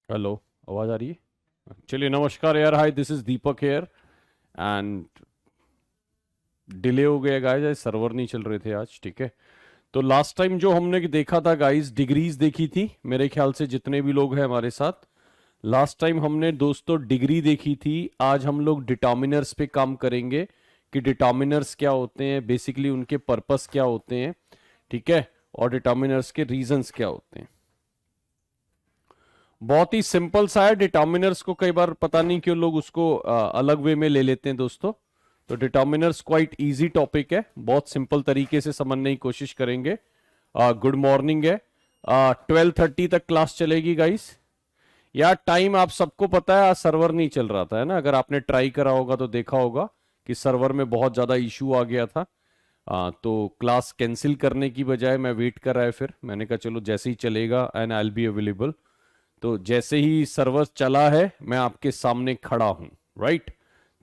Hello. आवाज आ रही है? चलिए, नमस्कार यार। Hi, this is Deepak here. And delay हो गया गाइस, सर्वर नहीं चल रहे थे आज। ठीक है। तो लास्ट टाइम जो हमने देखा था गाइस, डिग्रीज देखी थी मेरे ख्याल से, जितने भी लोग हैं हमारे साथ। लास्ट टाइम हमने दोस्तों डिग्री देखी थी। आज हम लोग डिटर्मिनर्स पे काम करेंगे कि डिटर्मिनर्स क्या होते हैं, बेसिकली उनके पर्पस क्या होते हैं। ठीक है। और डिटर्मिनर्स के रीजंस क्या होते हैं। बहुत ही सिंपल सा है डिटर्मिनर्स को। कई बार पता नहीं क्यों लोग उसको अलग वे में ले लेते हैं दोस्तों। तो डिटर्मिनर्स क्वाइट इजी टॉपिक है, बहुत सिंपल तरीके से समझने की कोशिश करेंगे। गुड मॉर्निंग है। 12:30 तक क्लास चलेगी गाइस। यार टाइम आप सबको पता है, आज सर्वर नहीं चल रहा था, है ना। अगर आपने ट्राई करा होगा तो देखा होगा कि सर्वर में बहुत ज़्यादा इशू आ गया था। तो क्लास कैंसिल करने की बजाय मैं वेट कर रहा है, फिर मैंने कहा चलो जैसे ही चलेगा and I will be available. तो जैसे ही सर्वर चला है मैं आपके सामने खड़ा हूं, राइट।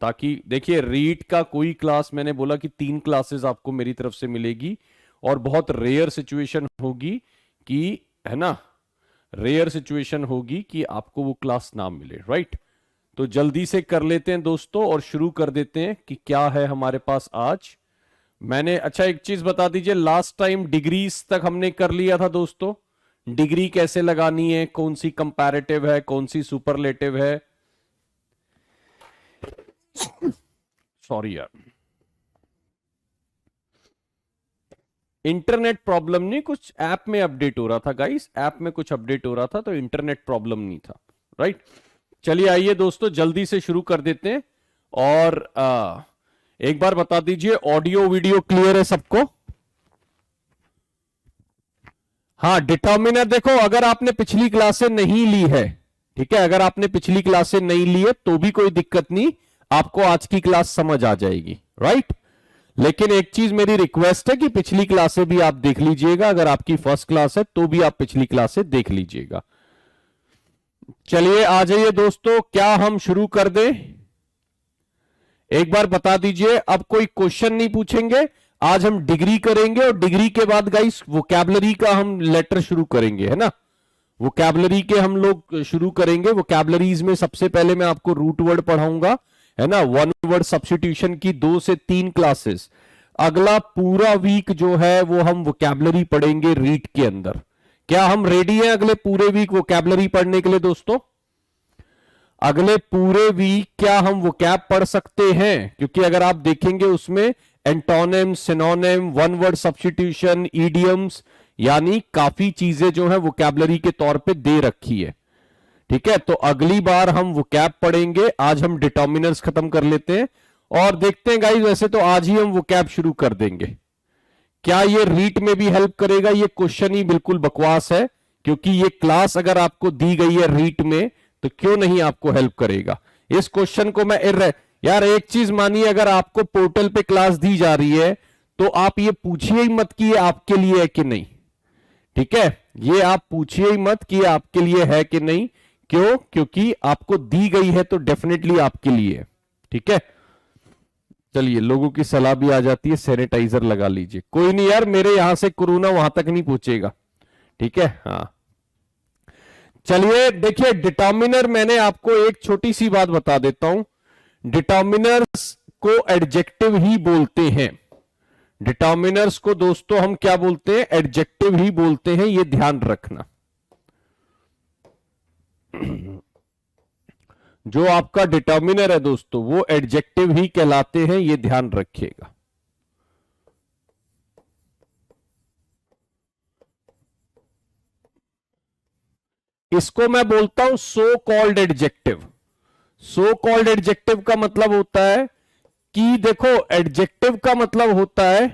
ताकि देखिए, रीट का कोई क्लास, मैंने बोला कि 3 क्लासेस आपको मेरी तरफ से मिलेगी। और बहुत रेयर सिचुएशन होगी कि, है ना, रेयर सिचुएशन होगी कि आपको वो क्लास ना मिले, राइट। तो जल्दी से कर लेते हैं दोस्तों और शुरू कर देते हैं कि क्या है हमारे पास आज। मैंने, अच्छा एक चीज बता दीजिए, लास्ट टाइम डिग्रीज तक हमने कर लिया था दोस्तों। डिग्री कैसे लगानी है, कौन सी कंपैरेटिव है, कौन सी सुपरलेटिव है। सॉरी यार, इंटरनेट प्रॉब्लम नहीं, कुछ ऐप में अपडेट हो रहा था गाइस, ऐप में कुछ अपडेट हो रहा था, तो इंटरनेट प्रॉब्लम नहीं था, राइट। चलिए आइए दोस्तों, जल्दी से शुरू कर देते हैं। और एक बार बता दीजिए, ऑडियो वीडियो क्लियर है सबको? हाँ, डिटर्मिनर देखो, अगर आपने पिछली क्लासें नहीं ली है, ठीक है, अगर आपने पिछली क्लासें नहीं ली है तो भी कोई दिक्कत नहीं, आपको आज की क्लास समझ आ जाएगी, राइट। लेकिन एक चीज मेरी रिक्वेस्ट है कि पिछली क्लासें भी आप देख लीजिएगा। अगर आपकी फर्स्ट क्लास है तो भी आप पिछली क्लासें देख लीजिएगा। चलिए आ जाइए दोस्तों, क्या हम शुरू कर दें? एक बार बता दीजिए, अब कोई क्वेश्चन नहीं पूछेंगे। आज हम डिग्री करेंगे और डिग्री के बाद गाइस वोकैबुलरी का हम लेटर शुरू करेंगे, है ना। वोकैबुलरी के हम लोग शुरू करेंगे। वोकैबुलरीज में सबसे पहले मैं आपको रूट वर्ड पढ़ाऊंगा, है ना। वन वर्ड सब्स्टिट्यूशन की 2 से 3 क्लासेस। अगला पूरा वीक जो है वो हम वोकैबुलरी पढ़ेंगे रीड के अंदर। क्या हम रेडी हैं अगले पूरे वीक वोकैबुलरी पढ़ने के लिए दोस्तों? अगले पूरे वीक क्या हम वोकैब पढ़ सकते हैं? क्योंकि अगर आप देखेंगे उसमें antonym, synonym, one word substitution, idioms, यानी काफी चीजें जो है वोकैबुलरी के तौर पे दे रखी है। ठीक है, तो अगली बार हम वोकैब पढ़ेंगे। आज हम डिटर्मिनर्स खत्म कर लेते हैं और देखते हैं गाइस, वैसे तो आज ही हम वोकैब शुरू कर देंगे। क्या ये रीट में भी हेल्प करेगा? ये क्वेश्चन ही बिल्कुल बकवास है, क्योंकि ये क्लास अगर आपको दी गई है रीट में तो क्यों नहीं आपको हेल्प करेगा? इस क्वेश्चन को मैं यार एक चीज मानिए, अगर आपको पोर्टल पे क्लास दी जा रही है तो आप ये पूछिए ही मत कि ये आपके लिए है कि नहीं। ठीक है, ये आप पूछिए ही मत कि ये आपके लिए है कि नहीं। क्यों? क्योंकि आपको दी गई है तो डेफिनेटली आपके लिए है। ठीक है, चलिए, लोगों की सलाह भी आ जाती है, सैनिटाइजर लगा लीजिए। कोई नहीं यार, मेरे यहां से कोरोना वहां तक नहीं पहुंचेगा। ठीक है, हाँ। चलिए देखिए, डिटर्मिनर, मैंने आपको एक छोटी सी बात बता देता हूं। डिटर्मिनर्स को एडजेक्टिव ही बोलते हैं। डिटर्मिनर्स को दोस्तों हम क्या बोलते हैं? एडजेक्टिव ही बोलते हैं, ये ध्यान रखना। जो आपका डिटर्मिनर है दोस्तों वो एडजेक्टिव ही कहलाते हैं, ये ध्यान रखिएगा। इसको मैं बोलता हूं so called adjective. So called adjective का मतलब होता है कि देखो, एडजेक्टिव का मतलब होता है,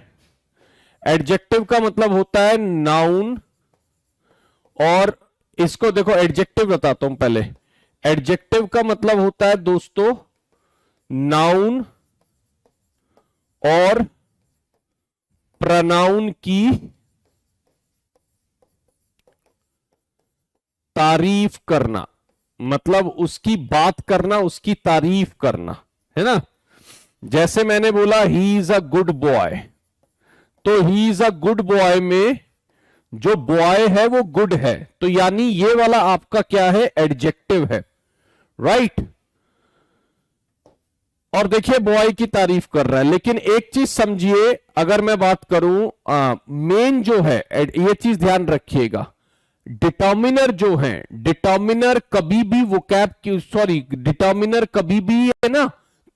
एडजेक्टिव का मतलब होता है नाउन। और इसको देखो, एडजेक्टिव बताता हूं पहले। एडजेक्टिव का मतलब होता है दोस्तों नाउन और प्रनाउन की तारीफ करना, मतलब उसकी बात करना, उसकी तारीफ करना, है ना। जैसे मैंने बोला he is a good boy, तो he is a good boy में जो बॉय है वो गुड है, तो यानी ये वाला आपका क्या है, एडजेक्टिव है, राइट। और देखिए बॉय की तारीफ कर रहा है, लेकिन एक चीज समझिए, अगर मैं बात करूं मेन जो है, ये चीज ध्यान रखिएगा, डिटर्मिनर जो है, डिटर्मिनर कभी भी वोकैब की, सॉरी, डिटर्मिनर कभी भी है ना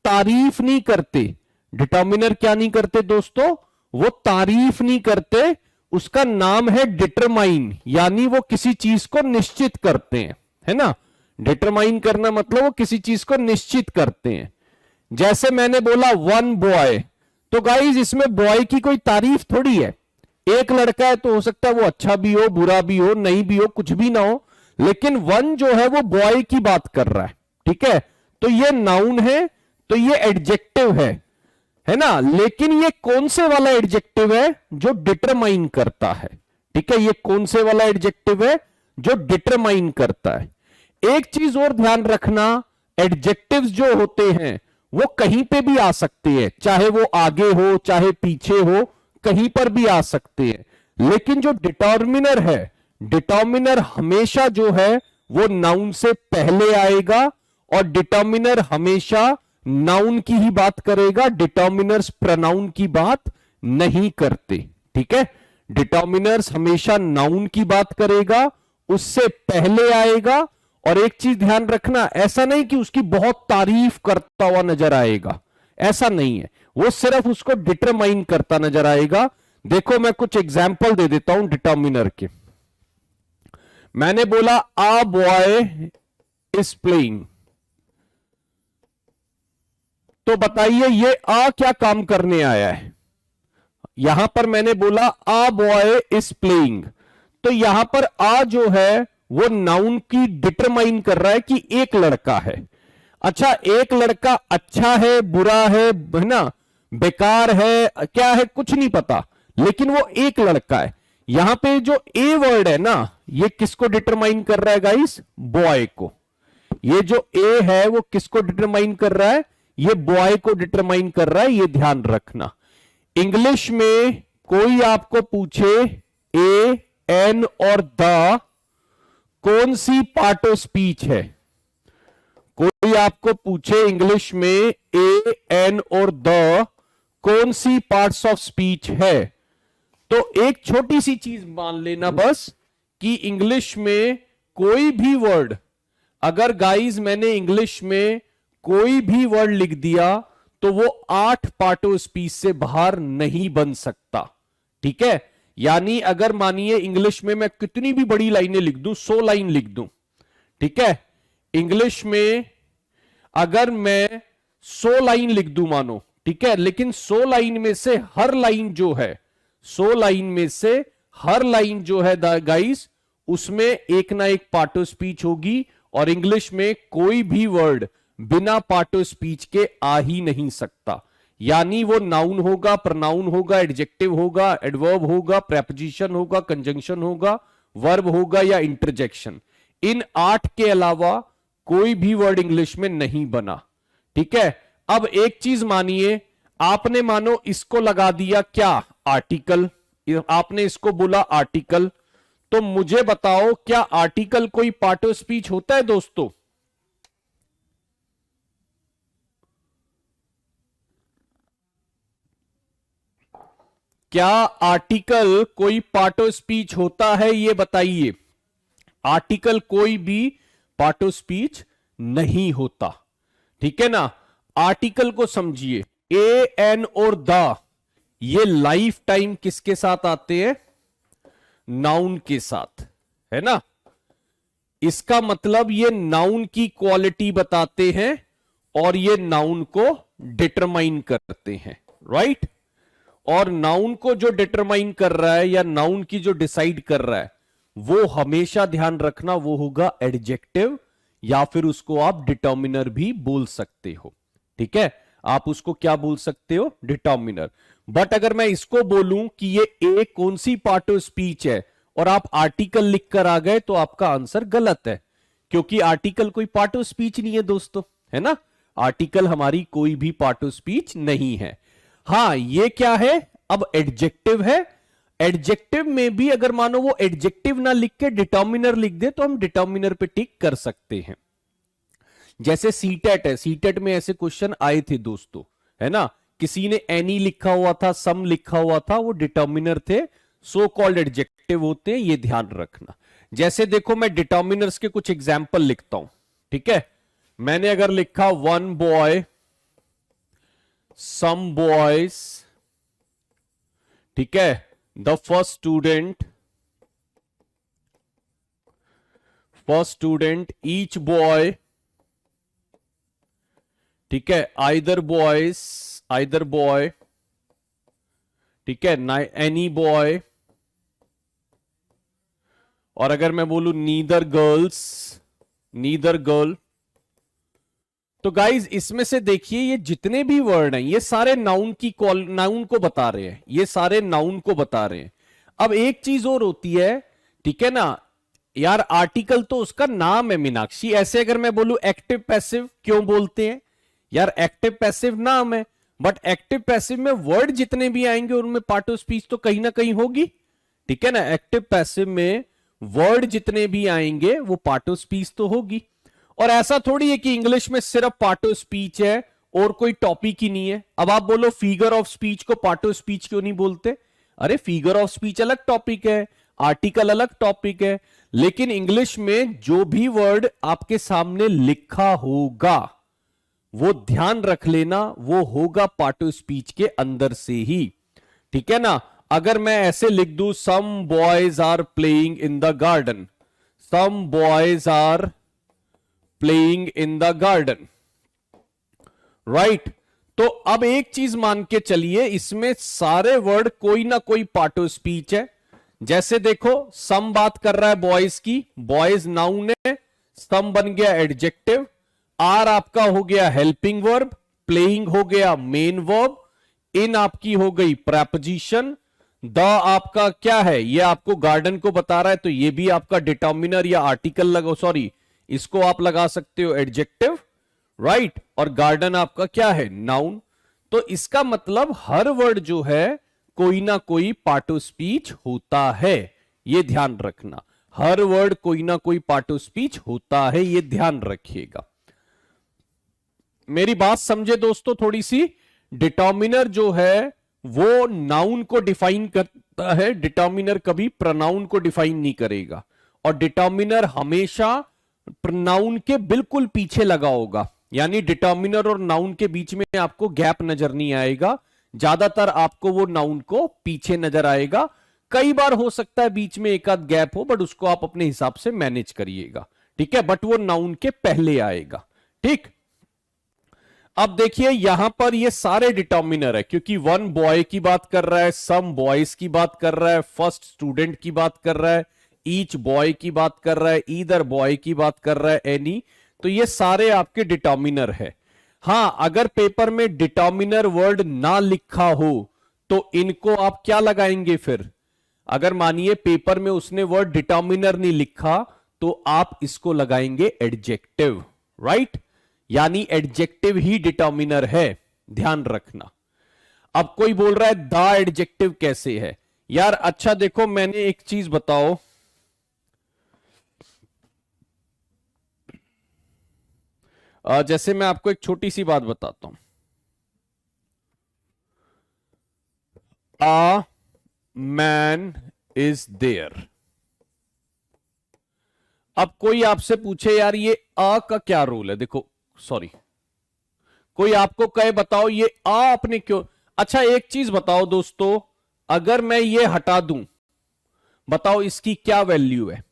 तारीफ नहीं करते। डिटर्मिनर क्या नहीं करते दोस्तों, वो तारीफ नहीं करते, उसका नाम है डिटरमाइन, यानी वो किसी चीज को निश्चित करते हैं, है ना। डिटरमाइन करना मतलब वो किसी चीज को निश्चित करते हैं। जैसे मैंने बोला वन बॉय, तो गाइज इसमें बॉय की कोई तारीफ थोड़ी है। एक लड़का है तो हो सकता है वो अच्छा भी हो, बुरा भी हो, नहीं भी हो, कुछ भी ना हो, लेकिन वन जो है वो बॉय की बात कर रहा है, ठीक है। तो ये नाउन है, तो ये एडजेक्टिव है ना। लेकिन ये कौन से वाला एडजेक्टिव है, जो डिटरमाइन करता है, ठीक है। ये कौन से वाला एडजेक्टिव है, जो डिटरमाइन करता है। एक चीज और ध्यान रखना, एडजेक्टिव्स जो होते हैं वो कहीं पे भी आ सकते हैं, चाहे वो आगे हो चाहे पीछे हो, कहीं पर भी आ सकते हैं। लेकिन जो डिटर्मिनर है, डिटर्मिनर हमेशा जो है वो नाउन से पहले आएगा, और डिटर्मिनर हमेशा नाउन की ही बात करेगा, डिटर्मिनर्स प्रोनाउन की बात नहीं करते, ठीक है। डिटर्मिनर्स हमेशा नाउन की बात करेगा, उससे पहले आएगा। और एक चीज ध्यान रखना, ऐसा नहीं कि उसकी बहुत तारीफ करता हुआ नजर आएगा, ऐसा नहीं है, वो सिर्फ उसको डिटरमाइन करता नजर आएगा। देखो मैं कुछ एग्जाम्पल दे देता हूं डिटर्मिनर के। मैंने बोला आ बॉय इज प्लेइंग, तो बताइए ये आ क्या काम करने आया है। यहां पर मैंने बोला आ बॉय इज प्लेइंग, तो यहां पर आ जो है वो नाउन की डिटरमाइन कर रहा है कि एक लड़का है। अच्छा, एक लड़का अच्छा है, बुरा है ना, बेकार है, क्या है कुछ नहीं पता, लेकिन वो एक लड़का है। यहां पे जो ए वर्ड है ना, ये किसको डिटरमाइन कर रहा है गाइस, बॉय को। ये जो ए है वो किसको डिटरमाइन कर रहा है, ये बॉय को डिटरमाइन कर रहा है, ये ध्यान रखना। इंग्लिश में कोई आपको पूछे ए, एन और द कौन सी पार्ट ऑफ स्पीच है, कोई आपको पूछे इंग्लिश में ए, एन और द कौन सी पार्ट्स ऑफ स्पीच है, तो एक छोटी सी चीज मान लेना बस, कि इंग्लिश में कोई भी वर्ड, अगर गाइस मैंने इंग्लिश में कोई भी वर्ड लिख दिया तो वो 8 पार्ट ऑफ स्पीच से बाहर नहीं बन सकता, ठीक है। यानी अगर मानिए इंग्लिश में मैं कितनी भी बड़ी लाइनें लिख दूं, 100 लाइन लिख दूं, ठीक है, इंग्लिश में अगर मैं 100 लाइन लिख दूं मानो, ठीक है, लेकिन 100 लाइन में से हर लाइन जो है, 100 लाइन में से हर लाइन जो है गाइस, उसमें एक ना एक पार्ट ऑफ स्पीच होगी, और इंग्लिश में कोई भी वर्ड बिना पार्ट ऑफ स्पीच के आ ही नहीं सकता। यानी वो नाउन होगा, प्रोनाउन होगा, एडजेक्टिव होगा, एडवर्ब होगा, प्रेपोजिशन होगा, कंजंक्शन होगा, वर्ब होगा या इंटरजेक्शन। इन 8 के अलावा कोई भी वर्ड इंग्लिश में नहीं बना, ठीक है। अब एक चीज मानिए, आपने मानो इसको लगा दिया क्या, आर्टिकल, आपने इसको बोला आर्टिकल, तो मुझे बताओ क्या आर्टिकल कोई पार्ट ऑफ स्पीच होता है दोस्तों। क्या आर्टिकल कोई पार्ट ऑफ स्पीच होता है, ये बताइए। आर्टिकल कोई भी पार्ट ऑफ स्पीच नहीं होता, ठीक है ना। आर्टिकल को समझिए, ए, एन और द, ये लाइफ टाइम किसके साथ आते हैं, नाउन के साथ, है ना। इसका मतलब ये नाउन की क्वालिटी बताते हैं और ये नाउन को डिटरमाइन करते हैं, राइट। और नाउन को जो डिटरमाइन कर रहा है या नाउन की जो डिसाइड कर रहा है, वो हमेशा ध्यान रखना वो होगा एडजेक्टिव, या फिर उसको आप डिटर्मिनर भी बोल सकते हो, ठीक है। आप उसको क्या बोल सकते हो, डिटर्मिनर। बट अगर मैं इसको बोलूं कि ये ए कौन सी पार्ट ऑफ स्पीच है और आप आर्टिकल लिख कर आ गए, तो आपका आंसर गलत है, क्योंकि आर्टिकल कोई पार्ट ऑफ स्पीच नहीं है दोस्तों, है ना। आर्टिकल हमारी कोई भी पार्ट ऑफ स्पीच नहीं है। हां, ये क्या है, अब एडजेक्टिव है। एडजेक्टिव में भी अगर मानो वो एडजेक्टिव ना लिख के डिटर्मिनर लिख दे तो हम डिटर्मिनर पे टिक कर सकते हैं। जैसे सीटेट है, सीटेट में ऐसे क्वेश्चन आए थे दोस्तों, है ना, किसी ने एनी लिखा हुआ था, सम लिखा हुआ था, वो डिटर्मिनर थे, सो कॉल्ड एडजेक्टिव होते हैं, ये ध्यान रखना। जैसे देखो मैं डिटर्मिनर्स के कुछ एग्जाम्पल लिखता हूं, ठीक है। मैंने अगर लिखा वन बॉय, सम बॉयज, ठीक है, the first student, each boy, ठीक है, आइदर बॉय, ठीक है, एनी बॉय, और अगर मैं बोलूं नीदर गर्ल, तो गाइज इसमें से देखिए ये जितने भी वर्ड हैं ये सारे नाउन को बता रहे हैं, ये सारे नाउन को बता रहे हैं। अब एक चीज और होती है, ठीक है ना यार, आर्टिकल तो उसका नाम है मीनाक्षी, ऐसे अगर मैं बोलूं एक्टिव पैसिव क्यों बोलते हैं यार, एक्टिव पैसिव नाम है, बट एक्टिव पैसिव में वर्ड जितने भी आएंगे उनमें पार्ट ऑफ स्पीच तो कहीं ना कहीं होगी, ठीक है ना। एक्टिव पैसिव में वर्ड जितने भी आएंगे वो पार्ट ऑफ स्पीच तो होगी। और ऐसा थोड़ी है कि इंग्लिश में सिर्फ पार्ट ऑफ स्पीच है और कोई टॉपिक ही नहीं है। अब आप बोलो फिगर ऑफ स्पीच को पार्ट ऑफ स्पीच क्यों नहीं बोलते, अरे फिगर ऑफ स्पीच अलग टॉपिक है, आर्टिकल अलग टॉपिक है, लेकिन इंग्लिश में जो भी वर्ड आपके सामने लिखा होगा वो ध्यान रख लेना, वो होगा पार्ट ऑफ स्पीच के अंदर से ही, ठीक है ना। अगर मैं ऐसे लिख दूं some boys are playing in the garden, some boys are playing in the garden, right, तो अब एक चीज मान के चलिए इसमें सारे वर्ड कोई ना कोई पार्ट ऑफ स्पीच है। जैसे देखो सम बात कर रहा है बॉयज की, बॉयज नाउन है, सम बन गया एडजेक्टिव, आर आपका हो गया हेल्पिंग वर्ब, प्लेइंग हो गया मेन वर्ब, इन आपकी हो गई प्रेपोजिशन, द आपका क्या है, ये आपको गार्डन को बता रहा है तो ये भी आपका डिटर्मिनर या आर्टिकल लगो, सॉरी इसको आप लगा सकते हो एडजेक्टिव, राइट, और गार्डन आपका क्या है नाउन। तो इसका मतलब हर वर्ड जो है कोई ना कोई पार्ट ऑफ स्पीच होता है, ये ध्यान रखना, हर वर्ड कोई ना कोई पार्ट ऑफ स्पीच होता है, ये ध्यान रखिएगा। मेरी बात समझे दोस्तों थोड़ी सी। डिटर्मिनर जो है वो नाउन को डिफाइन करता है, डिटर्मिनर कभी प्रोनाउन को डिफाइन नहीं करेगा, और डिटर्मिनर हमेशा प्रोनाउन के बिल्कुल पीछे लगा होगा, यानी डिटर्मिनर और नाउन के बीच में आपको गैप नजर नहीं आएगा, ज्यादातर आपको वो नाउन को पीछे नजर आएगा। कई बार हो सकता है बीच में एक आध गैप हो, बट उसको आप अपने हिसाब से मैनेज करिएगा, ठीक है, बट वो नाउन के पहले आएगा, ठीक। अब देखिए यहां पर ये सारे डिटर्मिनर है, क्योंकि वन बॉय की बात कर रहा है, सम बॉयज की बात कर रहा है, फर्स्ट स्टूडेंट की बात कर रहा है, ईच बॉय की बात कर रहा है, ईदर बॉय की बात कर रहा है, एनी, तो ये सारे आपके डिटर्मिनर है। हां, अगर पेपर में डिटर्मिनर वर्ड ना लिखा हो तो इनको आप क्या लगाएंगे फिर, अगर मानिए पेपर में उसने वर्ड डिटर्मिनर नहीं लिखा तो आप इसको लगाएंगे एडजेक्टिव, राइट, यानी एडजेक्टिव ही डिटर्मिनर है, ध्यान रखना। अब कोई बोल रहा है द एडजेक्टिव कैसे है यार, अच्छा देखो मैंने एक चीज बताओ, जैसे मैं आपको एक छोटी सी बात बताता हूं, अ मैन इज देयर। अब कोई आपसे पूछे यार ये अ का क्या रोल है, देखो सॉरी, कोई आपको कहे बताओ ये आ आपने क्यों, अच्छा एक चीज बताओ दोस्तों, अगर मैं ये हटा दूं बताओ इसकी क्या वैल्यू है,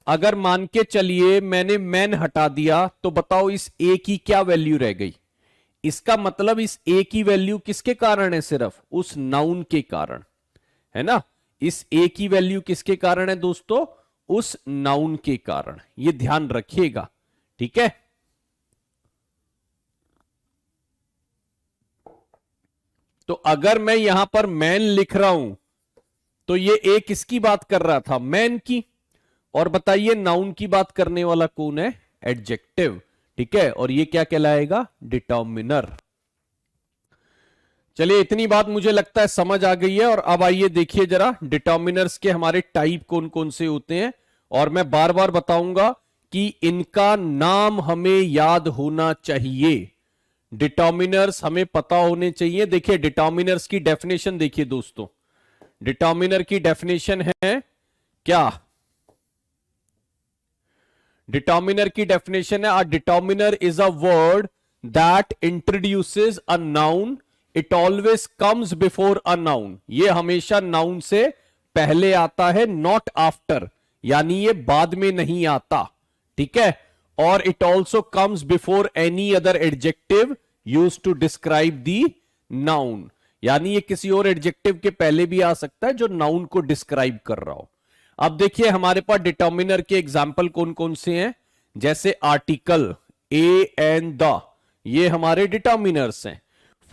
अगर मान के चलिए मैंने मैन हटा दिया तो बताओ इस ए की क्या वैल्यू रह गई, इसका मतलब इस ए की वैल्यू किसके कारण है, सिर्फ उस नाउन के कारण, है ना, इस ए की वैल्यू किसके कारण है दोस्तों, उस नाउन के कारण, ये ध्यान रखिएगा, ठीक है। तो अगर मैं यहां पर मैन लिख रहा हूं तो ये ए किसकी बात कर रहा था, मैन की, और बताइए नाउन की बात करने वाला कौन है, एडजेक्टिव, ठीक है, और ये क्या कहलाएगा, डिटर्मिनर। चलिए इतनी बात मुझे लगता है समझ आ गई है। और अब आइए देखिए जरा डिटर्मिनर्स के हमारे टाइप कौन कौन से होते हैं, और मैं बार बार बताऊंगा कि इनका नाम हमें याद होना चाहिए। डिटर्मिनर्स हमें पता होने चाहिए। देखिए डिटर्मिनर्स की डेफिनेशन देखिए दोस्तों, डिटर्मिनर की डेफिनेशन है क्या? डिटर्मिनर की डेफिनेशन है, a determiner is a word that introduces a noun, it always comes before a noun. ये हमेशा नाउन से पहले आता है, नॉट आफ्टर, यानी ये बाद में नहीं आता, ठीक है। और it also comes before any other adjective use to describe the noun, यानी ये किसी और एडजेक्टिव के पहले भी आ सकता है जो नाउन को डिस्क्राइब कर रहा हो। अब देखिए हमारे पास डिटर्मिनर के एग्जाम्पल कौन कौन से हैं, जैसे आर्टिकल, ए एंड द, ये हमारे डिटर्मिनर्स हैं।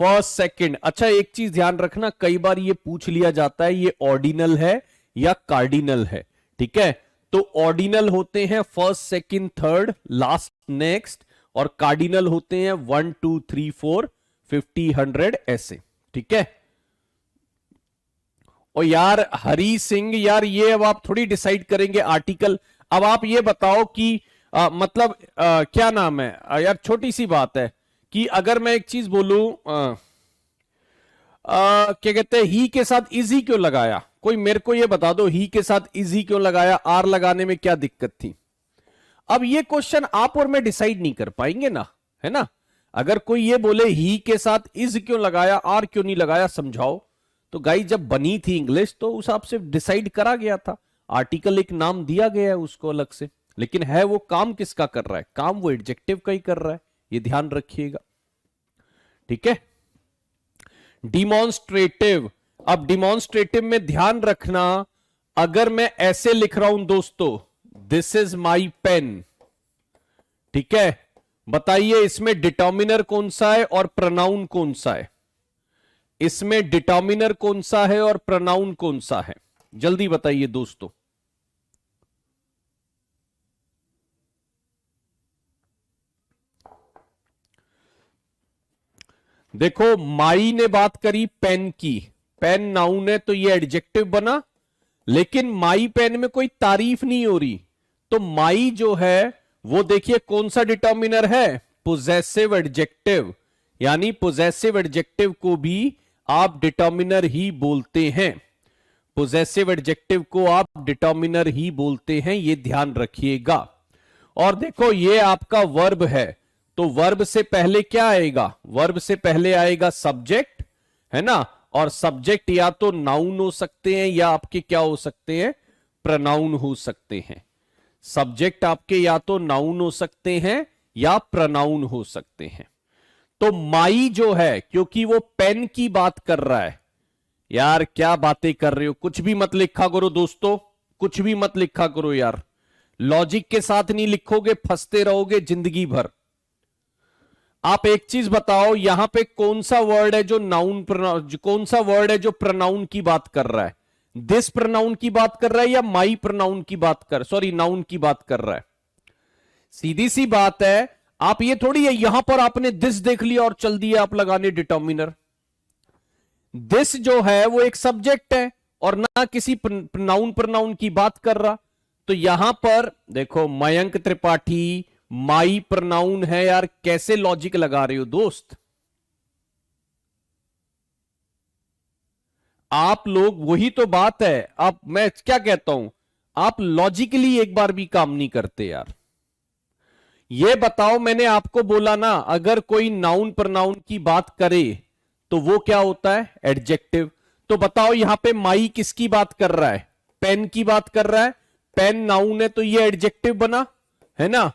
फर्स्ट सेकंड, अच्छा एक चीज ध्यान रखना, कई बार ये पूछ लिया जाता है ये ऑर्डिनल है या कार्डिनल है, ठीक है। तो ऑर्डिनल होते हैं first second third last next, और कार्डिनल होते हैं 1 2 3 4 50 100 ऐसे, ठीक है। और यार हरी सिंह, यार ये अब आप थोड़ी डिसाइड करेंगे आर्टिकल। अब आप ये बताओ कि मतलब क्या नाम है यार, छोटी सी बात है कि अगर मैं एक चीज बोलूं, क्या कहते हैं, ही के साथ इजी क्यों लगाया, कोई मेरे को ये बता दो, ही के साथ इजी क्यों लगाया, आर लगाने में क्या दिक्कत थी? अब ये क्वेश्चन आप और मैं डिसाइड नहीं कर पाएंगे ना, है ना। अगर कोई ये बोले ही के साथ इज क्यों लगाया, आर क्यों नहीं लगाया, समझाओ। तो गाइस जब बनी थी इंग्लिश तो उस हिसाब से डिसाइड करा गया था, आर्टिकल एक नाम दिया गया है उसको अलग से, लेकिन है वो काम किसका कर रहा है, काम वो एडजेक्टिव का ही कर रहा है, ये ध्यान रखिएगा, ठीक है। डिमॉन्स्ट्रेटिव, अब डिमॉन्स्ट्रेटिव में ध्यान रखना, अगर मैं ऐसे लिख रहा हूं दोस्तों, दिस इज माई पेन, ठीक है, बताइए इसमें डिटर्मिनर कौन सा है और प्रोनाउन कौन सा है? इसमें डिटर्मिनर कौन सा है और प्रोनाउन कौन सा है, जल्दी बताइए दोस्तों। देखो माई ने बात करी पेन की, पेन नाउन है तो ये एडजेक्टिव बना, लेकिन माई पेन में कोई तारीफ नहीं हो रही, तो माई जो है वो देखिए कौन सा डिटर्मिनर है, पोजेसिव एडजेक्टिव, यानी पोजेसिव एडजेक्टिव को भी आप डिटर्मिनर ही बोलते हैं, पोजेसिव एडजेक्टिव को आप डिटर्मिनर ही बोलते हैं, ये ध्यान रखिएगा। और देखो ये आपका वर्ब है, तो वर्ब से पहले क्या आएगा, वर्ब से पहले आएगा सब्जेक्ट, है ना, और सब्जेक्ट या तो नाउन हो सकते हैं या आपके क्या हो सकते हैं, प्रोनाउन हो सकते हैं। सब्जेक्ट आपके या तो नाउन हो सकते हैं या प्रोनाउन हो सकते हैं। तो माई जो है, क्योंकि वो पेन की बात कर रहा है, यार क्या बातें कर रहे हो, कुछ भी मत लिखा करो दोस्तों, कुछ भी मत लिखा करो यार, लॉजिक के साथ नहीं लिखोगे फंसते रहोगे जिंदगी भर। आप एक चीज बताओ, यहां पे कौन सा वर्ड है जो नाउन, कौन सा वर्ड है जो प्रोनाउन की बात कर रहा है, दिस प्रोनाउन की बात कर रहा है या माई प्रोनाउन की बात कर, सॉरी नाउन की बात कर रहा है? सीधी सी बात है, आप ये थोड़ी है यहां पर आपने दिस देख लिया और चल दिया आप लगाने डिटर्मिनर। दिस जो है वो एक सब्जेक्ट है और ना किसी नाउन प्रोनाउन की बात कर रहा, तो यहां पर देखो मयंक त्रिपाठी माई प्रोनाउन है, यार कैसे लॉजिक लगा रहे हो दोस्त आप लोग, वही तो बात है। आप, मैं क्या कहता हूं, आप लॉजिकली एक बार भी काम नहीं करते यार। ये बताओ, मैंने आपको बोला ना, अगर कोई नाउन प्रोनाउन की बात करे तो वो क्या होता है, एडजेक्टिव। तो बताओ यहां पे माई किसकी बात कर रहा है, पेन की बात कर रहा है, पेन नाउन है तो ये एडजेक्टिव बना, है ना,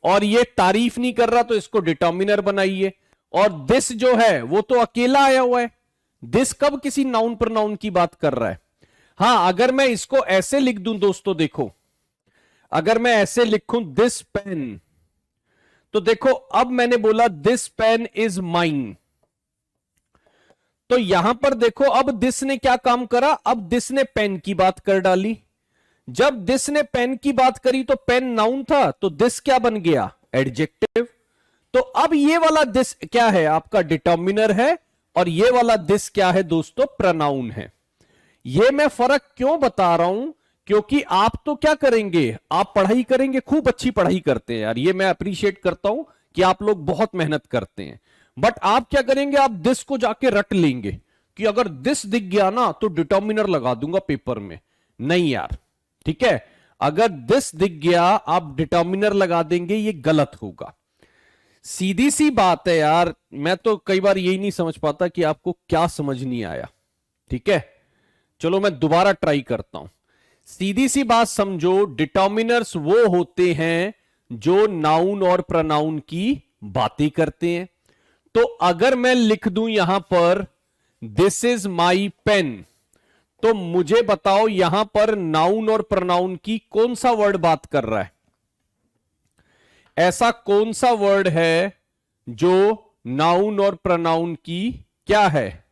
और ये तारीफ नहीं कर रहा तो इसको डिटर्मिनर बनाइए। और दिस जो है वो तो अकेला आया हुआ है, दिस कब किसी नाउन प्रोनाउन की बात कर रहा है। हां अगर मैं इसको ऐसे लिख दूं दोस्तों, देखो अगर मैं ऐसे लिखूं दिस पेन, तो देखो अब मैंने बोला दिस पेन इज माइन, तो यहां पर देखो अब दिस ने क्या काम करा, अब दिस ने पेन की बात कर डाली। जब दिस ने पेन की बात करी तो पेन नाउन था, तो दिस क्या बन गया, एडजेक्टिव। तो अब ये वाला दिस क्या है, आपका डिटर्मिनर है, और ये वाला दिस क्या है दोस्तों, प्रोनाउन है। ये मैं फर्क क्यों बता रहा हूं, क्योंकि आप तो क्या करेंगे, आप पढ़ाई करेंगे, खूब अच्छी पढ़ाई करते हैं यार, ये मैं अप्रिशिएट करता हूं कि आप लोग बहुत मेहनत करते हैं। बट आप क्या करेंगे, आप दिस को जाके रट लेंगे कि अगर दिस दिख गया ना तो डिटर्मिनर लगा दूंगा पेपर में। नहीं यार, ठीक है, अगर दिस दिख गया आप डिटर्मिनर लगा देंगे, ये गलत होगा। सीधी सी बात है यार, मैं तो कई बार यही नहीं समझ पाता कि आपको क्या समझ नहीं आया। ठीक है, चलो मैं दोबारा ट्राई करता हूं। सीधी सी बात समझो, डिटर्मिनर्स वो होते हैं जो नाउन और प्रोनाउन की बातें करते हैं। तो अगर मैं लिख दूं यहां पर दिस इज माई पेन, तो मुझे बताओ यहां पर नाउन और प्रोनाउन की कौन सा वर्ड बात कर रहा है? ऐसा कौन सा वर्ड है जो नाउन और प्रोनाउन की क्या है,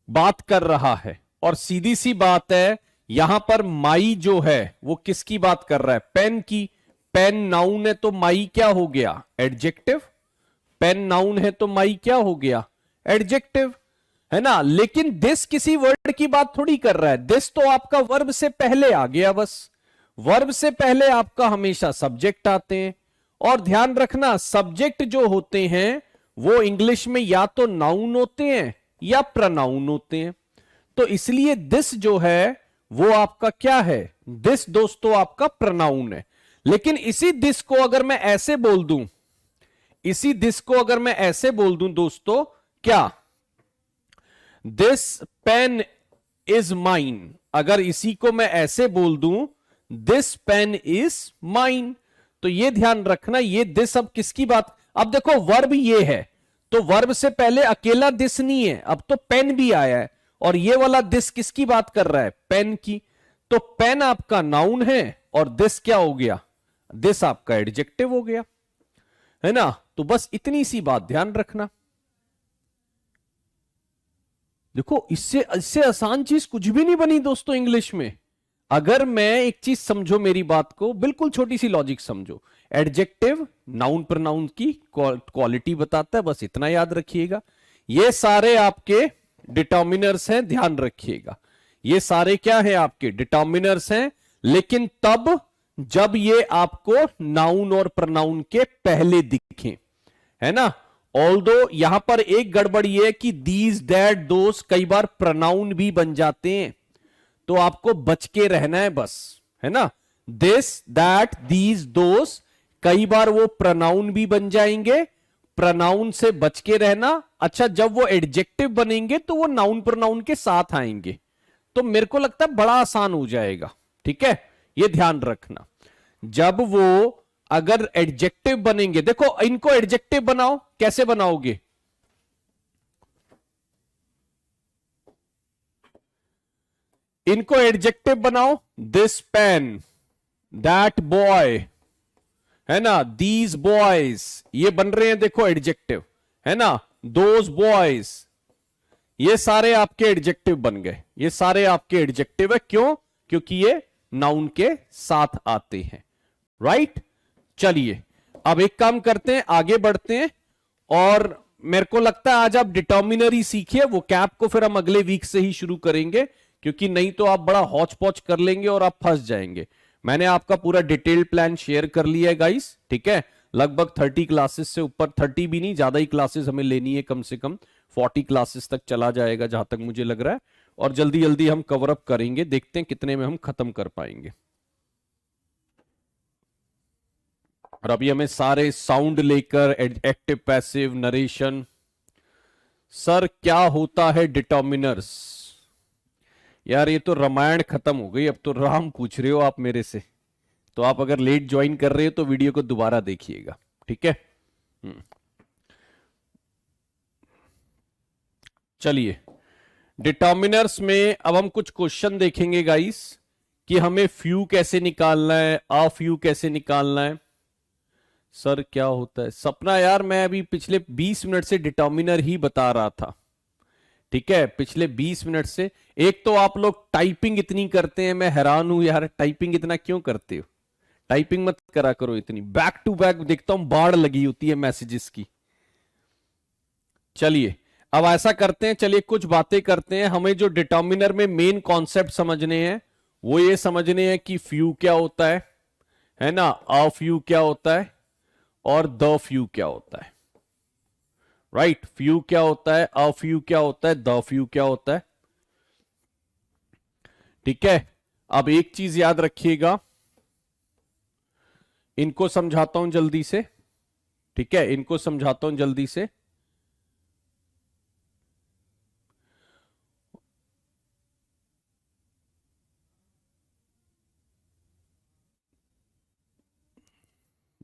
बात कर रहा है? और सीधी सी बात है, यहां पर माई जो है वो किसकी बात कर रहा है? पेन की। पेन नाउन है तो माई क्या हो गया? एडजेक्टिव। पेन नाउन है तो माई क्या हो गया? एडजेक्टिव, है ना। लेकिन दिस किसी वर्ड की बात थोड़ी कर रहा है। दिस तो आपका वर्ब से पहले आ गया, बस। वर्ब से पहले आपका हमेशा सब्जेक्ट आते हैं। और ध्यान रखना, सब्जेक्ट जो होते हैं वो इंग्लिश में या तो नाउन होते हैं या प्रोनाउन होते हैं। तो इसलिए दिस जो है वो आपका क्या है? दिस दोस्तों आपका प्रोनाउन है। लेकिन इसी दिस को अगर मैं ऐसे बोल दूं, इसी दिस को अगर मैं ऐसे बोल दूं दोस्तों, क्या? This pen is mine. अगर इसी को मैं ऐसे बोल दूं, दिस पेन इज माइन, तो ये ध्यान रखना, ये दिस अब किसकी बात? अब देखो वर्ब ये है, तो वर्ब से पहले अकेला दिस नहीं है, अब तो पेन भी आया है। और ये वाला दिस किसकी बात कर रहा है? पेन की। तो पेन आपका नाउन है और दिस क्या हो गया? दिस आपका एडजेक्टिव हो गया, है ना। तो बस इतनी सी बात ध्यान रखना। देखो, इससे इससे आसान चीज कुछ भी नहीं बनी दोस्तों इंग्लिश में। अगर मैं एक चीज समझो मेरी बात को, बिल्कुल छोटी सी लॉजिक समझो। एडजेक्टिव नाउन प्रोनाउन की क्वालिटी बताता है, बस इतना याद रखिएगा। ये सारे आपके डिटर्मिनर्स हैं, ध्यान रखिएगा। ये सारे क्या है? आपके डिटर्मिनर्स हैं, लेकिन तब जब ये आपको नाउन और प्रोनाउन के पहले दिखें, है ना। ऑल्दो यहां पर एक गड़बड़ ये है कि दीज दैट दोस कई बार प्रोनाउन भी बन जाते हैं, तो आपको बच के रहना है, बस, है ना। दिस दैट दीज दोस कई बार वो प्रोनाउन भी बन जाएंगे, प्रोनाउन से बच के रहना। अच्छा, जब वो एडजेक्टिव बनेंगे तो वो नाउन प्रोनाउन के साथ आएंगे, तो मेरे को लगता है बड़ा आसान हो जाएगा। ठीक है, ये ध्यान रखना। जब वो अगर एडजेक्टिव बनेंगे, देखो इनको एडजेक्टिव बनाओ, कैसे बनाओगे? इनको एडजेक्टिव बनाओ, दिस पेन, दैट बॉय, है ना, दीज बॉयज, ये बन रहे हैं देखो एडजेक्टिव, है ना। दोज बॉयज, ये सारे आपके एडजेक्टिव बन गए, ये सारे आपके एडजेक्टिव है। क्यों? क्योंकि ये नाउन के साथ आते हैं, राइट। चलिए अब एक काम करते हैं, आगे बढ़ते हैं। और मेरे को लगता है आज आप डिटर्मिनर ही सीखिए, वो कैप को फिर हम अगले वीक से ही शुरू करेंगे, क्योंकि नहीं तो आप बड़ा हौच पौच कर लेंगे और आप फंस जाएंगे। मैंने आपका पूरा डिटेल्ड प्लान शेयर कर लिया है गाइस, ठीक है। लगभग 30 क्लासेस से ऊपर, 30 भी नहीं, ज्यादा ही क्लासेस हमें लेनी है, कम से कम 40 क्लासेस तक चला जाएगा जहां तक मुझे लग रहा है। और जल्दी जल्दी हम कवर अप करेंगे, देखते हैं कितने में हम खत्म कर पाएंगे। और अभी हमें सारे साउंड लेकर, एक्टिव पैसिव नरेशन। सर क्या होता है डिटर्मिनर्स? यार ये तो रामायण खत्म हो गई, अब तो राम पूछ रहे हो आप मेरे से। तो आप अगर लेट ज्वाइन कर रहे हो तो वीडियो को दोबारा देखिएगा, ठीक है। चलिए, डिटर्मिनर्स में अब हम कुछ क्वेश्चन देखेंगे गाइस, कि हमें फ्यू कैसे निकालना है, आ फ्यू कैसे निकालना है। सर क्या होता है? सपना यार मैं अभी पिछले 20 मिनट से डिटर्मिनर ही बता रहा था, ठीक है, पिछले 20 मिनट से। एक तो आप लोग टाइपिंग इतनी करते हैं, मैं हैरान हूं यार, टाइपिंग इतना क्यों करते हो? टाइपिंग मत करा करो इतनी, बैक टू बैक देखता हूं बाढ़ लगी होती है मैसेजेस की। चलिए अब ऐसा करते हैं, चलिए कुछ बातें करते हैं। हमें जो डिटर्मिनर में मेन कॉन्सेप्ट समझने हैं वो ये समझने हैं कि फ्यू क्या होता है ना, अ फ्यू क्या होता है और द फ्यू क्या होता है। राइट, फ्यू क्या होता है, अ फ्यू क्या होता है, द फ्यू क्या होता है। ठीक है, अब एक चीज याद रखिएगा, इनको समझाता हूं जल्दी से। ठीक है, इनको समझाता हूं जल्दी से।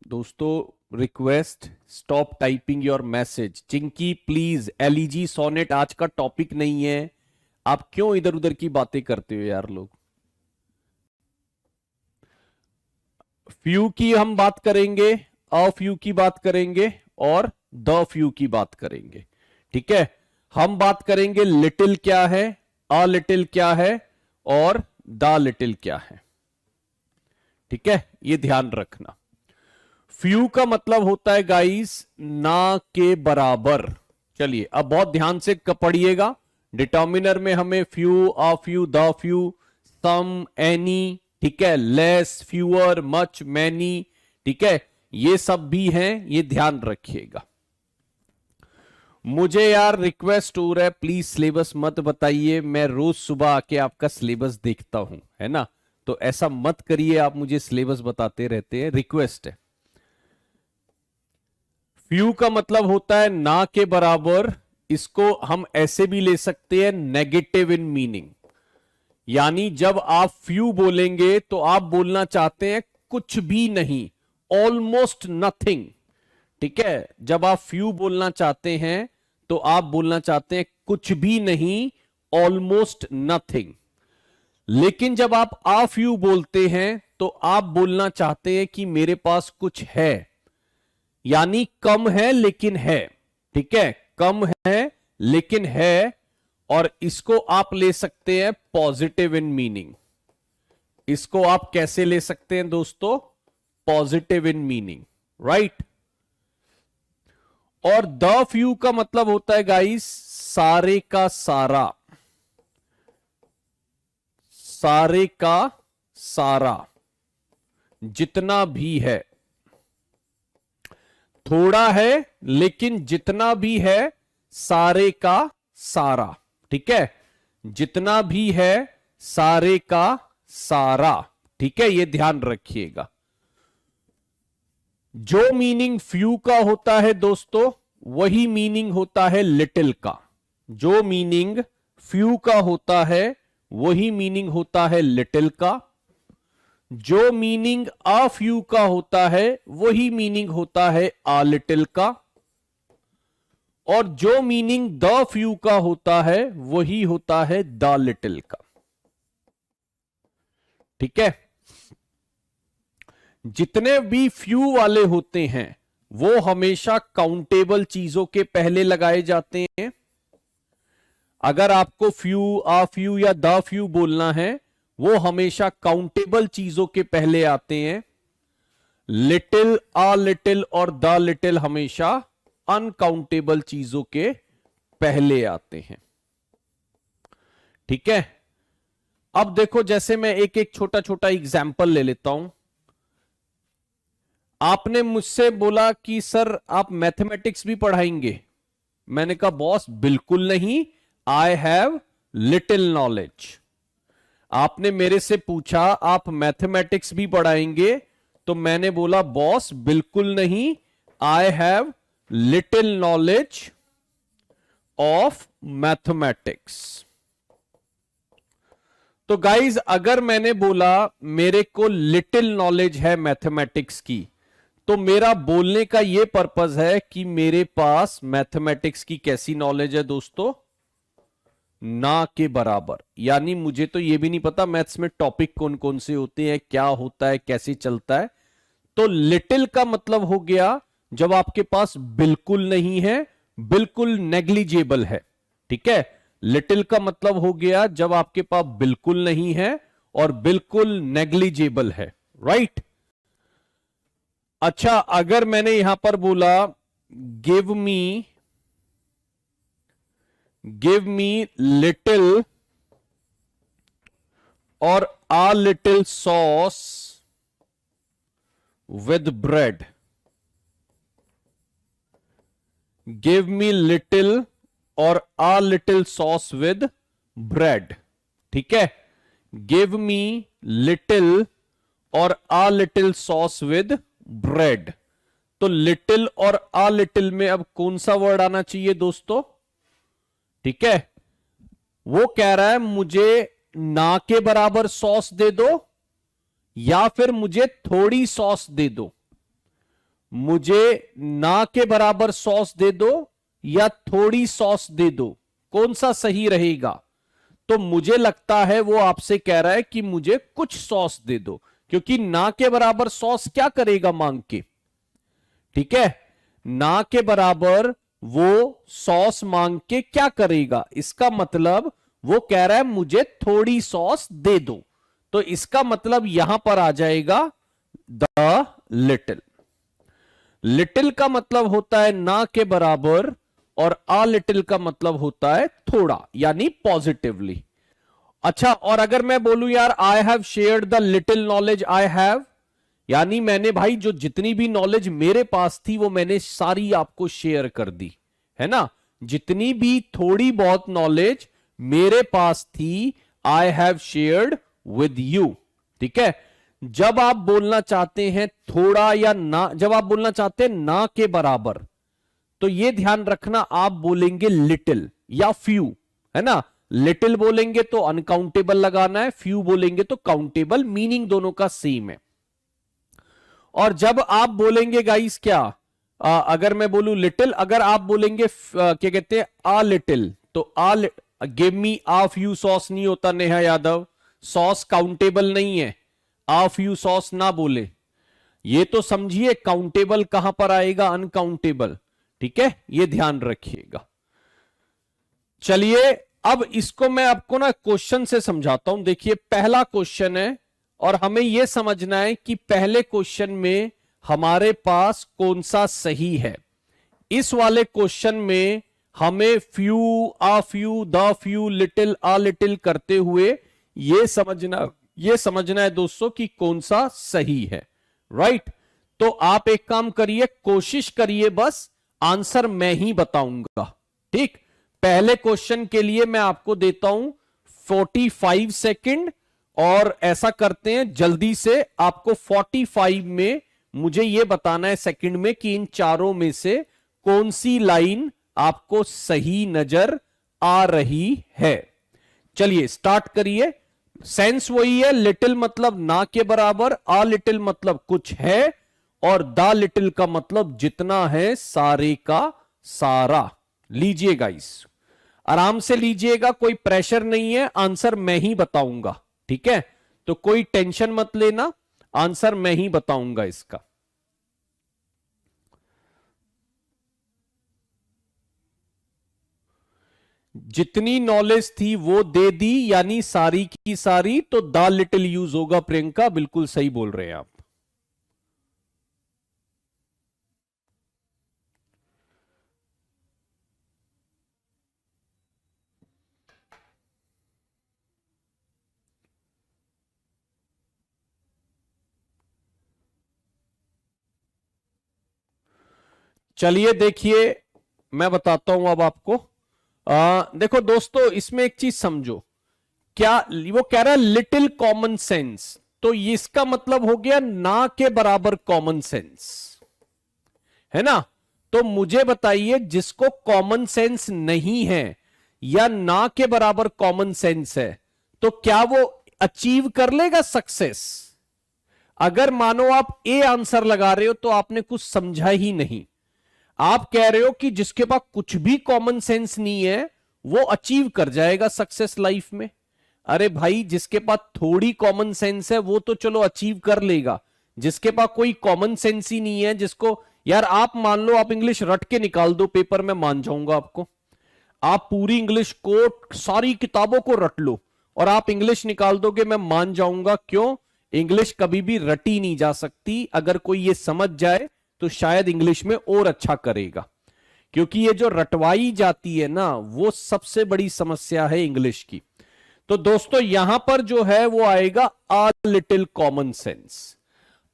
दोस्तों request, stop typing your message. Chinki please, elegy sonnet आज का टॉपिक नहीं है, आप क्यों इधर उधर की बातें करते हो यार लोग। फ्यू की हम बात करेंगे, अ फ्यू की बात करेंगे और द फ्यू की बात करेंगे। ठीक है, हम बात करेंगे लिटिल क्या है, अ लिटिल क्या है और द लिटिल क्या है। ठीक है, ये ध्यान रखना। फ्यू का मतलब होता है गाइस ना के बराबर। चलिए अब बहुत ध्यान से पढ़िएगा। डिटर्मिनर में हमें few, a few, the few, some, any, ठीक है, लेस, फ्यूअर, मच, मैनी, ठीक है, ये सब भी हैं, ये ध्यान रखिएगा। मुझे यार रिक्वेस्ट हो रहा है, प्लीज सिलेबस मत बताइए, मैं रोज सुबह आके आपका सिलेबस देखता हूं, है ना, तो ऐसा मत करिए, आप मुझे सिलेबस बताते रहते हैं, रिक्वेस्ट है। फ्यू का मतलब होता है ना के बराबर। इसको हम ऐसे भी ले सकते हैं, नेगेटिव इन मीनिंग, यानी जब आप फ्यू बोलेंगे तो आप बोलना चाहते हैं कुछ भी नहीं, ऑलमोस्ट नथिंग। ठीक है, जब आप फ्यू बोलना चाहते हैं तो आप बोलना चाहते हैं कुछ भी नहीं, ऑलमोस्ट नथिंग। लेकिन जब आप आ फ्यू बोलते हैं तो आप बोलना चाहते हैं कि मेरे पास कुछ है, यानी कम है लेकिन है। ठीक है, कम है लेकिन है, और इसको आप ले सकते हैं पॉजिटिव इन मीनिंग। इसको आप कैसे ले सकते हैं दोस्तों, पॉजिटिव इन मीनिंग, राइट। और द फ्यू का मतलब होता है गाइस सारे का सारा, सारे का सारा, जितना भी है, थोड़ा है लेकिन जितना भी है, सारे का सारा। ठीक है, जितना भी है, सारे का सारा। ठीक है, ये ध्यान रखिएगा। जो मीनिंग फ्यू का होता है दोस्तों, वही मीनिंग होता है लिटिल का। जो मीनिंग फ्यू का होता है वही मीनिंग होता है लिटिल का। जो मीनिंग अ फ्यू का होता है वही मीनिंग होता है अ लिटिल का। और जो मीनिंग द फ्यू का होता है वही होता है द लिटिल का। ठीक है, जितने भी फ्यू वाले होते हैं वो हमेशा काउंटेबल चीजों के पहले लगाए जाते हैं। अगर आपको फ्यू, आ फ्यू या द फ्यू बोलना है, वो हमेशा काउंटेबल चीजों के पहले आते हैं। लिटिल, आ लिटिल और द लिटिल हमेशा अनकाउंटेबल चीजों के पहले आते हैं। ठीक है, अब देखो, जैसे मैं एक एक छोटा छोटा एग्जाम्पल ले लेता हूं। आपने मुझसे बोला कि सर आप मैथमेटिक्स भी पढ़ाएंगे। मैंने कहा बॉस बिल्कुल नहीं, आई हैव लिटिल नॉलेज। आपने मेरे से पूछा आप मैथमेटिक्स भी पढ़ाएंगे, तो मैंने बोला बॉस बिल्कुल नहीं, I have little knowledge of mathematics. तो गाइज अगर मैंने बोला मेरे को लिटिल नॉलेज है मैथमेटिक्स की, तो मेरा बोलने का यह पर्पस है कि मेरे पास मैथमेटिक्स की कैसी नॉलेज है दोस्तों, ना के बराबर। यानी मुझे तो यह भी नहीं पता मैथ्स में टॉपिक कौन कौन से होते हैं, क्या होता है, कैसे चलता है। तो लिटिल का मतलब हो गया जब आपके पास बिल्कुल नहीं है, बिल्कुल नेग्लिजिबल है। ठीक है, लिटिल का मतलब हो गया जब आपके पास बिल्कुल नहीं है और बिल्कुल नेग्लिजिबल है, राइट। अच्छा, अगर मैंने यहां पर बोला give me give me little और a little sauce with bread. Give me little और a little sauce with bread. ठीक है, give me little और a little sauce with bread. तो little और a little में अब कौन सा वर्ड आना चाहिए दोस्तों? ठीक है, वो कह रहा है मुझे ना के बराबर सॉस दे दो या फिर मुझे थोड़ी सॉस दे दो। मुझे ना के बराबर सॉस दे दो या थोड़ी सॉस दे दो, कौन सा सही रहेगा? तो मुझे लगता है वो आपसे कह रहा है कि मुझे कुछ सॉस दे दो, क्योंकि ना के बराबर सॉस क्या करेगा मांग के? ठीक है, ना के बराबर वो सॉस मांग के क्या करेगा? इसका मतलब वो कह रहा है मुझे थोड़ी सॉस दे दो, तो इसका मतलब यहां पर आ जाएगा द लिटिल। लिटिल का मतलब होता है ना के बराबर और आ लिटिल का मतलब होता है थोड़ा, यानी पॉजिटिवली। अच्छा, और अगर मैं बोलूं यार I have shared the little knowledge I have, यानी मैंने भाई जो जितनी भी नॉलेज मेरे पास थी वो मैंने सारी आपको शेयर कर दी, है ना? जितनी भी थोड़ी बहुत नॉलेज मेरे पास थी I have shared with you. ठीक है, जब आप बोलना चाहते हैं थोड़ा या ना, जब आप बोलना चाहते हैं ना के बराबर, तो यह ध्यान रखना आप बोलेंगे लिटिल या फ्यू, है ना? लिटिल बोलेंगे तो अनकाउंटेबल लगाना है, फ्यू बोलेंगे तो काउंटेबल, मीनिंग दोनों का सेम है। और जब आप बोलेंगे गाइस क्या, अगर मैं बोलूं लिटिल, अगर आप बोलेंगे क्या कहते हैं आ लिटिल, तो गिव मी आ फ्यू सॉस नहीं होता नेहा यादव, सॉस काउंटेबल नहीं है, आ फ्यू सॉस ना बोले। ये तो समझिए काउंटेबल कहां पर आएगा, अनकाउंटेबल। ठीक है, ये ध्यान रखिएगा। चलिए अब इसको मैं आपको ना क्वेश्चन से समझाता हूं। देखिए पहला क्वेश्चन है और हमें यह समझना है कि पहले क्वेश्चन में हमारे पास कौन सा सही है। इस वाले क्वेश्चन में हमें few, uh few, the few, little, uh little करते हुए यह समझना है दोस्तों कि कौन सा सही है। राइट, तो आप एक काम करिए, कोशिश करिए, बस आंसर मैं ही बताऊंगा। ठीक, पहले क्वेश्चन के लिए मैं आपको देता हूं 45 सेकंड, और ऐसा करते हैं जल्दी से, आपको 45 में मुझे यह बताना है सेकंड में कि इन चारों में से कौन सी लाइन आपको सही नजर आ रही है। चलिए स्टार्ट करिए। सेंस वही है, लिटिल मतलब ना के बराबर, आ लिटिल मतलब कुछ है, और द लिटिल का मतलब जितना है सारे का सारा। लीजिएगा, इस आराम से लीजिएगा, कोई प्रेशर नहीं है, आंसर मैं ही बताऊंगा। ठीक है, तो कोई टेंशन मत लेना, आंसर मैं ही बताऊंगा इसका। जितनी नॉलेज थी वो दे दी, यानी सारी की सारी, तो द लिटिल यूज होगा। प्रियंका बिल्कुल सही बोल रहे हैं आप। चलिए देखिए, मैं बताता हूं अब आपको। देखो दोस्तों, इसमें एक चीज समझो, क्या वो कह रहा है लिटिल कॉमन सेंस, तो इसका मतलब हो गया ना के बराबर कॉमन सेंस, है ना? तो मुझे बताइए, जिसको कॉमन सेंस नहीं है या ना के बराबर कॉमन सेंस है, तो क्या वो अचीव कर लेगा सक्सेस? अगर मानो आप ए आंसर लगा रहे हो तो आपने कुछ समझा ही नहीं। आप कह रहे हो कि जिसके पास कुछ भी कॉमन सेंस नहीं है वो अचीव कर जाएगा सक्सेस लाइफ में। अरे भाई, जिसके पास थोड़ी कॉमन सेंस है वो तो चलो अचीव कर लेगा, जिसके पास कोई कॉमन सेंस ही नहीं है, जिसको यार आप मान लो आप इंग्लिश रट के निकाल दो पेपर में, मान जाऊंगा आपको। आप पूरी इंग्लिश को, सारी किताबों को रट लो और आप इंग्लिश निकाल दोगे, मैं मान जाऊंगा। क्यों? इंग्लिश कभी भी रटी नहीं जा सकती। अगर कोई ये समझ जाए तो शायद इंग्लिश में और अच्छा करेगा। क्योंकि ये जो रटवाई जाती है ना, वो सबसे बड़ी समस्या है इंग्लिश की। तो दोस्तों यहां पर जो है वो आएगा आ लिटिल कॉमन सेंस।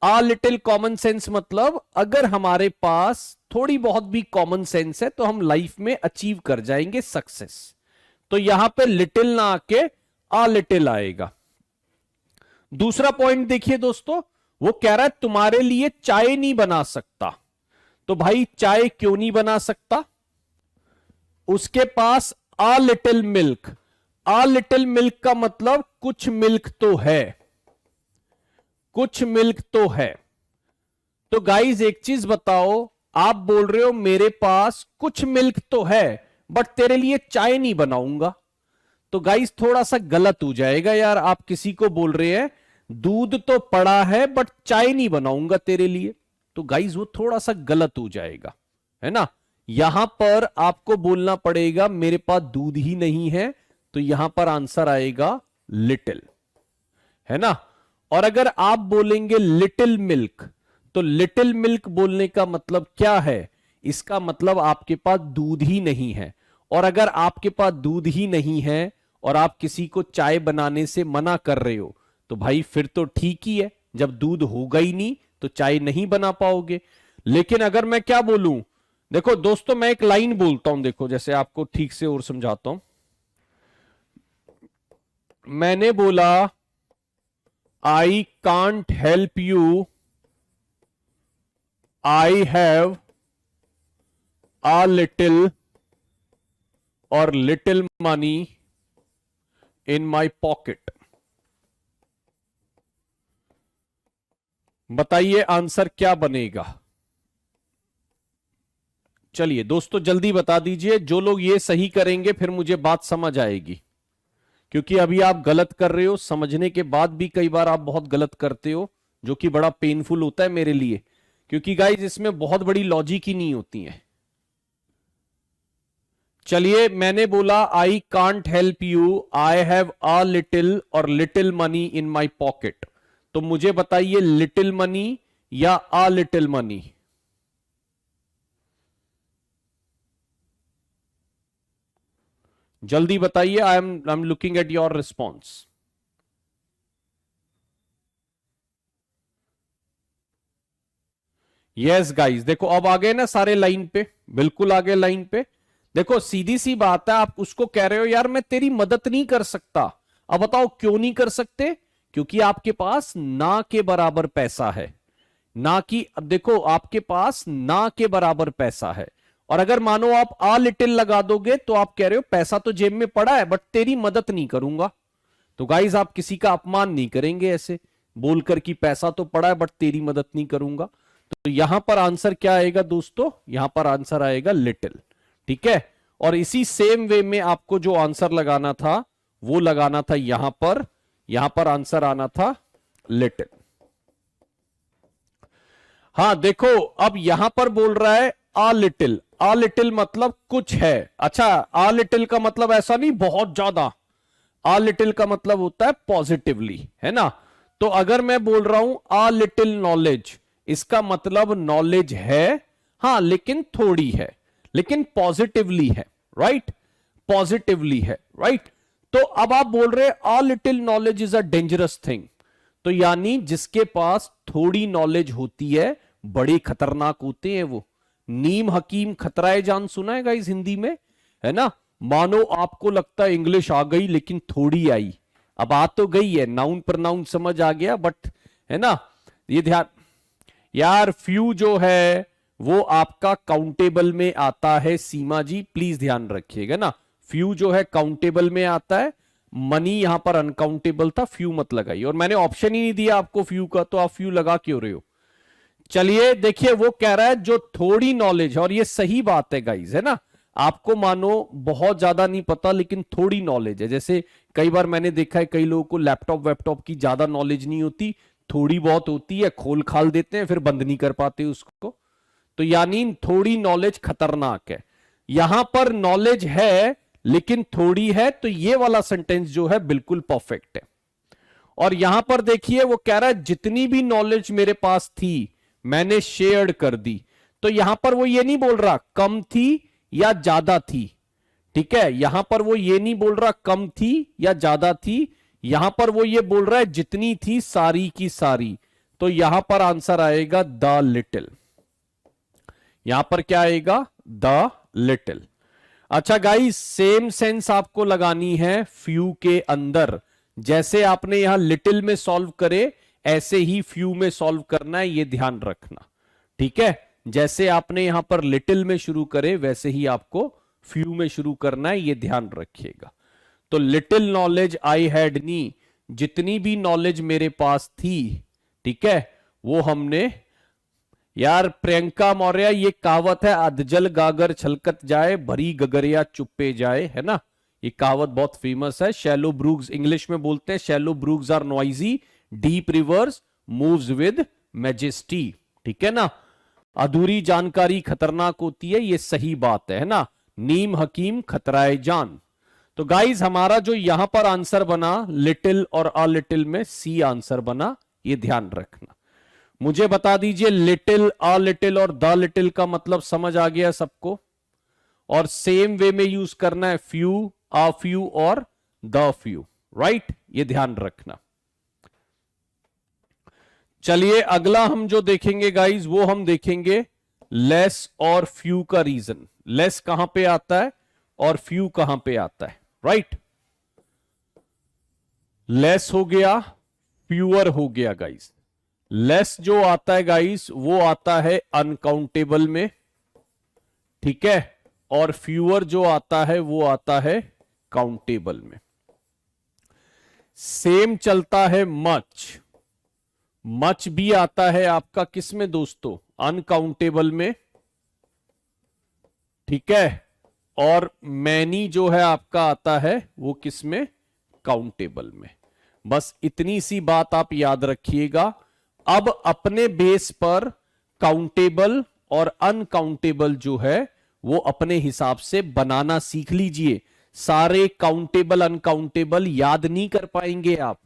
आ लिटिल कॉमन सेंस मतलब अगर हमारे पास थोड़ी बहुत भी कॉमन सेंस है तो हम लाइफ में अचीव कर जाएंगे सक्सेस। तो यहां पे लिटिल ना आके आ लिटिल आएगा। दूसरा पॉइंट देखिए दोस्तों, वो कह रहा है तुम्हारे लिए चाय नहीं बना सकता। तो भाई चाय क्यों नहीं बना सकता? उसके पास a little milk. A little milk का मतलब कुछ मिल्क तो है, कुछ मिल्क तो है। तो गाइज एक चीज बताओ, आप बोल रहे हो मेरे पास कुछ मिल्क तो है बट तेरे लिए चाय नहीं बनाऊंगा। तो गाइज थोड़ा सा गलत हो जाएगा यार। आप किसी को बोल रहे हैं दूध तो पड़ा है बट चाय नहीं बनाऊंगा तेरे लिए, तो गाइज वो थोड़ा सा गलत हो जाएगा, है ना। यहां पर आपको बोलना पड़ेगा मेरे पास दूध ही नहीं है, तो यहां पर आंसर आएगा लिटिल, है ना। और अगर आप बोलेंगे लिटिल मिल्क, तो लिटिल मिल्क बोलने का मतलब क्या है? इसका मतलब आपके पास दूध ही नहीं है। और अगर आपके पास दूध ही नहीं है और आप किसी को चाय बनाने से मना कर रहे हो, तो भाई फिर तो ठीक ही है। जब दूध होगा ही नहीं तो चाय नहीं बना पाओगे। लेकिन अगर मैं क्या बोलूं, देखो दोस्तों मैं एक लाइन बोलता हूं, देखो जैसे आपको ठीक से और समझाता हूं। मैंने बोला I can't help you, I have a little or little money in my pocket। बताइए आंसर क्या बनेगा? चलिए दोस्तों जल्दी बता दीजिए। जो लोग ये सही करेंगे फिर मुझे बात समझ आएगी, क्योंकि अभी आप गलत कर रहे हो, समझने के बाद भी कई बार आप बहुत गलत करते हो, जो कि बड़ा पेनफुल होता है मेरे लिए, क्योंकि गाइज इसमें बहुत बड़ी लॉजिक ही नहीं होती है। चलिए मैंने बोला I can't help you, I have a little और little money in my pocket. तो मुझे बताइए लिटिल मनी या अ लिटिल मनी? जल्दी बताइए। I am looking at your response. Yes guys, देखो अब आ गए ना सारे लाइन पे, बिल्कुल आ गए लाइन पे। देखो सीधी सी बात है, आप उसको कह रहे हो यार मैं तेरी मदद नहीं कर सकता। अब बताओ क्यों नहीं कर सकते? क्योंकि आपके पास ना के बराबर पैसा है। ना कि, अब देखो आपके पास ना के बराबर पैसा है, और अगर मानो आप आ लिटिल लगा दोगे तो आप कह रहे हो पैसा तो जेब में पड़ा है बट तेरी मदद नहीं करूंगा। तो गाइज आप किसी का अपमान नहीं करेंगे ऐसे बोलकर कि पैसा तो पड़ा है बट तेरी मदद नहीं करूंगा। तो यहां पर आंसर क्या आएगा दोस्तों? यहां पर आंसर आएगा लिटिल, ठीक है। और इसी सेम वे में आपको जो आंसर लगाना था वो लगाना था यहां पर आंसर आना था लिटिल। हाँ देखो अब यहां पर बोल रहा है आ लिटिल। आ लिटिल मतलब कुछ है। अच्छा, आ लिटिल का मतलब ऐसा नहीं बहुत ज्यादा। आ लिटिल का मतलब होता है पॉजिटिवली, है ना। तो अगर मैं बोल रहा हूं आ लिटिल नॉलेज, इसका मतलब नॉलेज है, हां लेकिन थोड़ी है, लेकिन पॉजिटिवली है, राइट। पॉजिटिवली है, राइट। तो अब आप बोल रहे आ little knowledge is a dangerous thing. तो यानी जिसके पास थोड़ी नॉलेज होती है बड़े खतरनाक होते हैं वो। नीम हकीम खतराए जान सुना है गाइस हिंदी में, है ना। मानो आपको लगता है इंग्लिश आ गई लेकिन थोड़ी आई, अब आ तो गई है, नाउन प्रनाउन समझ आ गया बट, है ना। ये ध्यान यार, फ्यू जो है वो आपका काउंटेबल में आता है। सीमा जी प्लीज ध्यान रखिएगा ना, फ्यू जो है काउंटेबल में आता है। मनी यहां पर अनकाउंटेबल था, फ्यू मत लगाइए। और मैंने ऑप्शन ही नहीं दिया आपको फ्यू का, तो आप फ्यू लगा क्यों रहे हो? चलिए देखिए वो कह रहा है जो थोड़ी नॉलेज है, और ये सही बात है गाइज, है ना। आपको मानो बहुत ज्यादा नहीं पता लेकिन थोड़ी नॉलेज है। जैसे कई बार मैंने देखा है कई लोगों को लैपटॉप वैपटॉप की ज्यादा नॉलेज नहीं होती, थोड़ी बहुत होती है, खोल खाल देते हैं फिर बंद नहीं कर पाते उसको। तो यानी थोड़ी नॉलेज खतरनाक है। यहां पर नॉलेज है लेकिन थोड़ी है, तो ये वाला सेंटेंस जो है बिल्कुल परफेक्ट है। और यहां पर देखिए वो कह रहा है जितनी भी नॉलेज मेरे पास थी मैंने शेयर कर दी। तो यहां पर वो ये नहीं बोल रहा कम थी या ज्यादा थी। ठीक है, यहां पर वो ये नहीं बोल रहा कम थी या ज्यादा थी, यहां पर वो ये बोल रहा है जितनी थी सारी की सारी। तो यहां पर आंसर आएगा द लिटिल। यहां पर क्या आएगा? The little. अच्छा गाइस, सेम सेंस आपको लगानी है फ्यू के अंदर। जैसे आपने यहां लिटिल में सॉल्व करे ऐसे ही फ्यू में सॉल्व करना है, ये ध्यान रखना। ठीक है, जैसे आपने यहां पर लिटिल में शुरू करे वैसे ही आपको फ्यू में शुरू करना है, ये ध्यान रखिएगा। तो लिटिल नॉलेज आई हैड नी, जितनी भी नॉलेज मेरे पास थी, ठीक है, वो हमने, यार प्रियंका मौर्य, ये कहावत है अधजल गागर छलकत जाए भरी गगरिया चुप्पे जाए, है ना। ये कहावत बहुत फेमस है। शैलो ब्रूक्स इंग्लिश में बोलते हैं, shallow brooks are noisy, deep rivers moves with majesty. ठीक है ना। अधूरी जानकारी खतरनाक होती है, ये सही बात है ना। नीम हकीम खतराए जान। तो गाइज हमारा जो यहां पर आंसर बना लिटिल और अ लिटिल में सी आंसर बना, ये ध्यान रखना। मुझे बता दीजिए लिटिल, अ लिटिल और द लिटिल का मतलब समझ आ गया सबको? और सेम वे में यूज करना है फ्यू, अ फ्यू और द फ्यू, राइट, ये ध्यान रखना। चलिए अगला हम जो देखेंगे गाइज वो हम देखेंगे लेस और फ्यू का रीजन। लेस कहां पे आता है और फ्यू कहां पे आता है, राइट। लेस हो गया, फ्यूअर हो गया गाइज। लेस जो आता है गाइज वो आता है अनकाउंटेबल में, ठीक है, और फ्यूअर जो आता है वो आता है काउंटेबल में। सेम चलता है मच। मच भी आता है आपका किस में दोस्तों? अनकाउंटेबल में, ठीक है, और मैनी जो है आपका आता है वो किस में? काउंटेबल में। बस इतनी सी बात आप याद रखिएगा। अब अपने बेस पर काउंटेबल और अनकाउंटेबल जो है वो अपने हिसाब से बनाना सीख लीजिए। सारे काउंटेबल अनकाउंटेबल याद नहीं कर पाएंगे आप,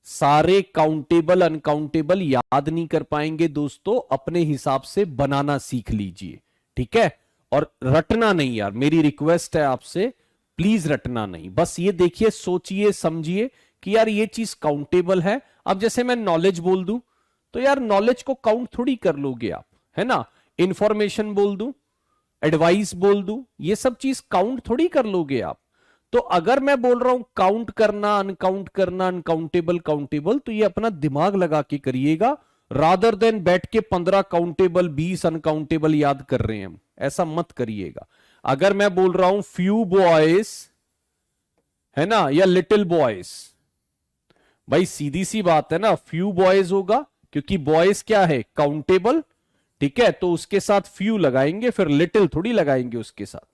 सारे काउंटेबल अनकाउंटेबल याद नहीं कर पाएंगे दोस्तों, अपने हिसाब से बनाना सीख लीजिए, ठीक है। और रटना नहीं यार, मेरी रिक्वेस्ट है आपसे, प्लीज रटना नहीं। बस ये देखिए, सोचिए, समझिए कि यार ये चीज काउंटेबल है। अब जैसे मैं नॉलेज बोल दूं तो यार नॉलेज को काउंट थोड़ी कर लोगे आप, है ना। इंफॉर्मेशन बोल दूं, एडवाइस बोल दूं, ये सब चीज काउंट थोड़ी कर लोगे आप। तो अगर मैं बोल रहा हूं काउंट करना, अनकाउंटेबल, काउंटेबल, तो ये अपना दिमाग लगा के करिएगा, रादर देन बैठ के 15 काउंटेबल 20 अनकाउंटेबल याद कर रहे हैं हम, ऐसा मत करिएगा। अगर मैं बोल रहा हूं फ्यू बॉयज, है ना, या लिटिल बॉयज, भाई सीधी सी बात है ना, फ्यू बॉयज होगा क्योंकि बॉयज क्या है? काउंटेबल, ठीक है, तो उसके साथ फ्यू लगाएंगे, फिर लिटिल थोड़ी लगाएंगे उसके साथ,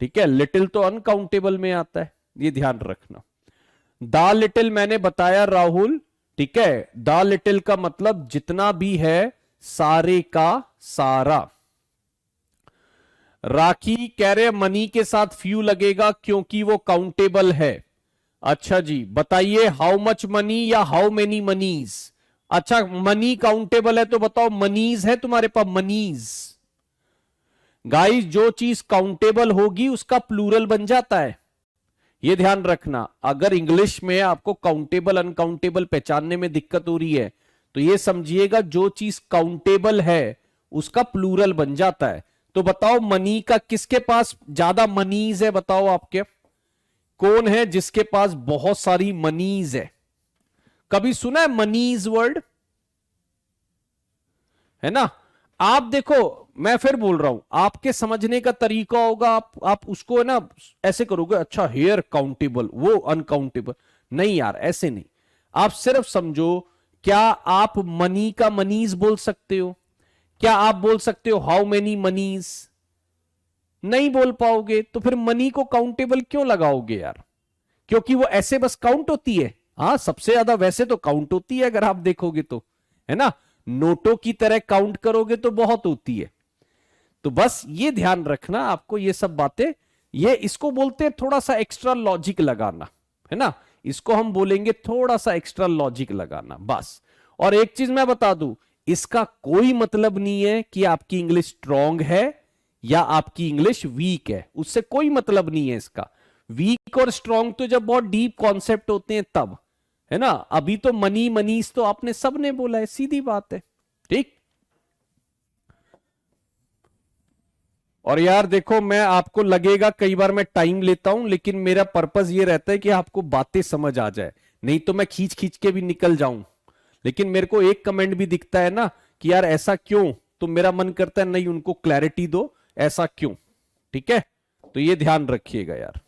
ठीक है। लिटिल तो अनकाउंटेबल में आता है, ये ध्यान रखना। द लिटिल मैंने बताया राहुल, ठीक है, द लिटिल का मतलब जितना भी है सारे का सारा। राखी कह रहे मनी के साथ फ्यू लगेगा क्योंकि वो काउंटेबल है। अच्छा जी, बताइए हाउ मच मनी या हाउ मेनी मनीज? अच्छा, मनी काउंटेबल है तो बताओ मनीज है तुम्हारे पास? मनीज गाइस, जो चीज काउंटेबल होगी उसका प्लूरल बन जाता है, यह ध्यान रखना। अगर इंग्लिश में आपको काउंटेबल अनकाउंटेबल पहचानने में दिक्कत हो रही है तो यह समझिएगा जो चीज काउंटेबल है उसका प्लूरल बन जाता है। तो बताओ मनी का किसके पास ज्यादा मनीज है? बताओ आपके कौन है जिसके पास बहुत सारी मनीज है? कभी सुना है मनीज वर्ड? है ना। आप देखो, मैं फिर बोल रहा हूं, आपके समझने का तरीका होगा, आप उसको है ना ऐसे करोगे, अच्छा हेयर काउंटेबल, वो अनकाउंटेबल। नहीं यार, ऐसे नहीं। आप सिर्फ समझो, क्या आप मनी का मनीज बोल सकते हो? क्या आप बोल सकते हो हाउ मेनी मनीज? नहीं बोल पाओगे, तो फिर मनी को काउंटेबल क्यों लगाओगे यार? क्योंकि वो ऐसे बस काउंट होती है। हाँ, सबसे ज्यादा वैसे तो काउंट होती है अगर आप देखोगे तो, है ना। नोटों की तरह काउंट करोगे तो बहुत होती है। तो बस ये ध्यान रखना आपको, ये सब बातें, ये इसको बोलते हैं थोड़ा सा एक्स्ट्रा लॉजिक लगाना, है ना। इसको हम बोलेंगे थोड़ा सा एक्स्ट्रा लॉजिक लगाना, बस। और एक चीज मैं बता दूं, इसका कोई मतलब नहीं है कि आपकी इंग्लिश स्ट्रांग है या आपकी इंग्लिश वीक है, उससे कोई मतलब नहीं है इसका। वीक और स्ट्रांग तो जब बहुत डीप कॉन्सेप्ट होते हैं तब, है ना। अभी तो मनी मनीस तो आपने सबने बोला है, सीधी बात है, ठीक। और यार देखो, मैं आपको लगेगा कई बार मैं टाइम लेता हूं, लेकिन मेरा पर्पस ये रहता है कि आपको बातें समझ आ जाए, नहीं तो मैं खींच खींच के भी निकल जाऊं। लेकिन मेरे को एक कमेंट भी दिखता है ना कि यार ऐसा क्यों, तो मेरा मन करता है नहीं, उनको क्लैरिटी दो, ऐसा क्यों, ठीक है। तो ये ध्यान रखिएगा यार।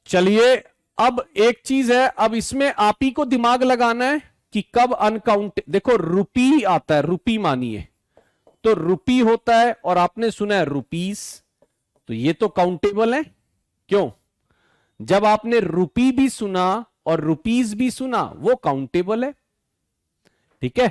चलिए, अब एक चीज है, अब इसमें आप ही को दिमाग लगाना है कि कब अनकाउंट, देखो रुपी आता है, रुपी मानिए तो रुपी होता है, और आपने सुना है रुपीस, तो ये तो काउंटेबल है। क्यों? जब आपने रुपी भी सुना और रुपीस भी सुना, वो काउंटेबल है, ठीक है।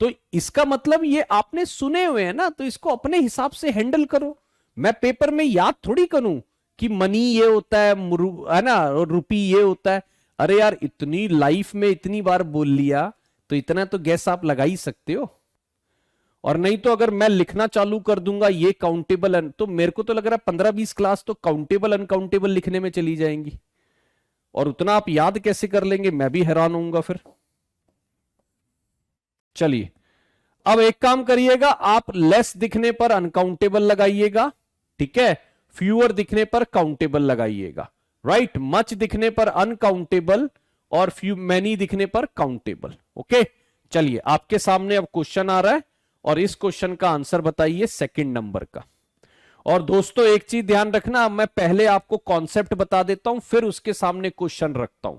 तो इसका मतलब ये आपने सुने हुए हैं ना, तो इसको अपने हिसाब से हैंडल करो। मैं पेपर में याद थोड़ी करूं कि मनी ये होता है ना, और रुपी ये होता है। अरे यार, इतनी लाइफ में इतनी बार बोल लिया तो इतना तो गैस आप लगा ही सकते हो। और नहीं तो अगर मैं लिखना चालू कर दूंगा ये काउंटेबल, तो मेरे को तो लग रहा है 15-20 क्लास तो काउंटेबल अनकाउंटेबल लिखने में चली जाएंगी, और उतना आप याद कैसे कर लेंगे, मैं भी हैरान होऊंगा फिर। चलिए, अब एक काम करिएगा, आप लेस दिखने पर अनकाउंटेबल लगाइएगा, ठीक है। फ्यूअर दिखने पर काउंटेबल लगाइएगा, राइट। मच दिखने पर अनकाउंटेबल, और फ्यू मैनी दिखने पर काउंटेबल, ओके। चलिए, आपके सामने अब क्वेश्चन आ रहा है, और इस क्वेश्चन का आंसर बताइए सेकंड नंबर का। और दोस्तों एक चीज ध्यान रखना, मैं पहले आपको कॉन्सेप्ट बता देता हूं, फिर उसके सामने क्वेश्चन रखता हूं,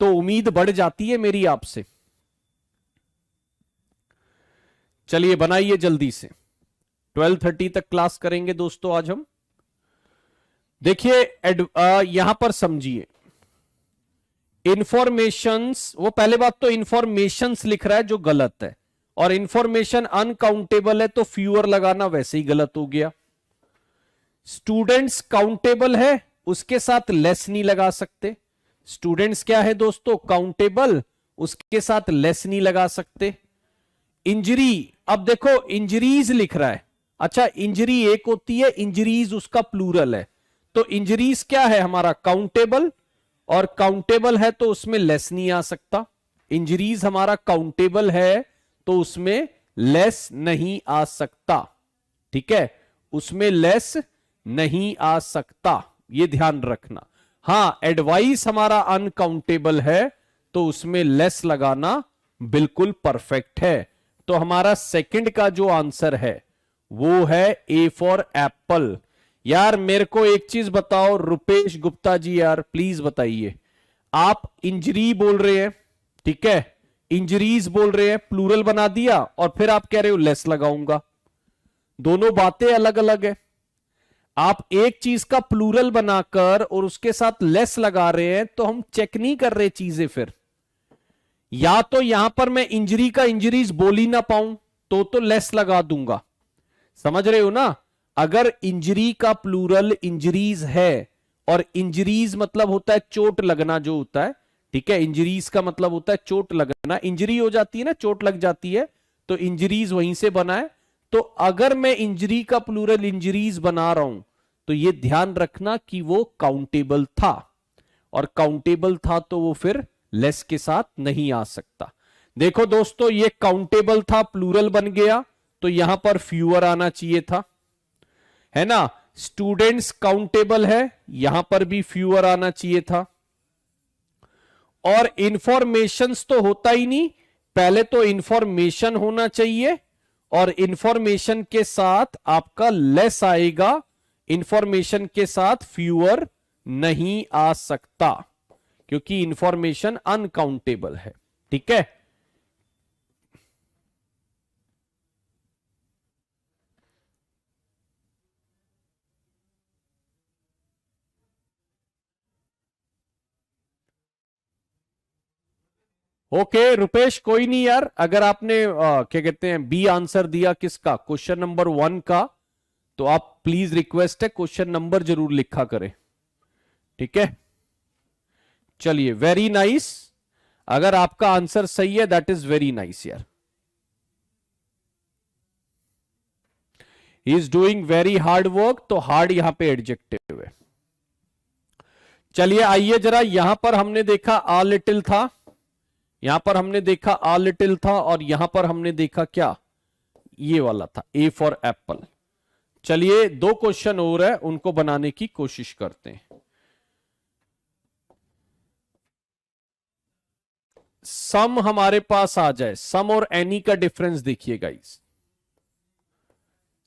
तो उम्मीद बढ़ जाती है मेरी आपसे। चलिए बनाइए जल्दी से, 12:30 तक क्लास करेंगे दोस्तों आज हम। देखिए यहां पर समझिए, इंफॉर्मेशंस, वो पहले बात तो इंफॉर्मेशंस लिख रहा है जो गलत है, और इंफॉर्मेशन अनकाउंटेबल है तो फ्यूअर लगाना वैसे ही गलत हो गया। स्टूडेंट्स काउंटेबल है, उसके साथ लेस नहीं लगा सकते। स्टूडेंट्स क्या है दोस्तों? काउंटेबल, उसके साथ लेस नहीं लगा सकते। इंजरी, अब देखो इंजरीज लिख रहा है, अच्छा इंजरी एक होती है, इंजरीज उसका प्लूरल है, तो इंजरीज क्या है हमारा? काउंटेबल, और काउंटेबल है तो उसमें लेस नहीं आ सकता। इंजरीज हमारा काउंटेबल है तो उसमें लेस नहीं आ सकता, ठीक है, उसमें लेस नहीं आ सकता, ये ध्यान रखना। हां, एडवाइस हमारा अनकाउंटेबल है तो उसमें लेस लगाना बिल्कुल परफेक्ट है। तो हमारा सेकंड का जो आंसर है वो है ए फॉर एप्पल। यार मेरे को एक चीज बताओ रुपेश गुप्ता जी, यार प्लीज बताइए, आप इंजरी बोल रहे हैं, ठीक है, इंजरीज बोल रहे हैं, प्लूरल बना दिया, और फिर आप कह रहे हो लेस लगाऊंगा। दोनों बातें अलग अलग है। आप एक चीज का प्लूरल बनाकर और उसके साथ लेस लगा रहे हैं, तो हम चेक नहीं कर रहे चीजें फिर। या तो यहां पर मैं इंजरी का इंजरीज बोल ही ना पाऊं तो लेस लगा दूंगा, समझ रहे हो ना। अगर इंजरी का प्लूरल इंजरीज है, और इंजरीज मतलब होता है चोट लगना जो होता है, ठीक है, इंजरीज का मतलब होता है चोट लगना, इंजरी हो जाती है ना, चोट लग जाती है, तो इंजरीज वहीं से बना है। तो अगर मैं इंजरी का प्लूरल इंजरीज बना रहा हूं तो यह ध्यान रखना कि वो काउंटेबल था, और काउंटेबल था तो वो फिर लेस के साथ नहीं आ सकता। देखो दोस्तों, ये काउंटेबल था, प्लूरल बन गया, तो यहां पर फ्यूअर आना चाहिए था, है ना। स्टूडेंट्स काउंटेबल है, यहां पर भी फ्यूअर आना चाहिए था। और इंफॉर्मेशंस तो होता ही नहीं, पहले तो इंफॉर्मेशन होना चाहिए, और इंफॉर्मेशन के साथ आपका लेस आएगा, इंफॉर्मेशन के साथ फ्यूअर नहीं आ सकता, क्योंकि इंफॉर्मेशन अनकाउंटेबल है, ठीक है। ओके रुपेश, कोई नहीं यार, अगर आपने क्या कहते हैं बी आंसर दिया किसका, क्वेश्चन नंबर 1 का, तो आप प्लीज रिक्वेस्ट है क्वेश्चन नंबर जरूर लिखा करें, ठीक है। चलिए, वेरी नाइस, अगर आपका आंसर सही है दैट इज वेरी नाइस यार। He is doing very hard work, तो हार्ड यहां पे एडजेक्टिव है। चलिए आइए जरा, यहां पर हमने देखा आ लिटिल था, यहां पर हमने देखा आ लिटिल था, और यहां पर हमने देखा क्या, ये वाला था ए फॉर एप्पल। चलिए दो क्वेश्चन और है, उनको बनाने की कोशिश करते हैं। सम हमारे पास आ जाए, सम और एनी का डिफरेंस देखिए गाइस,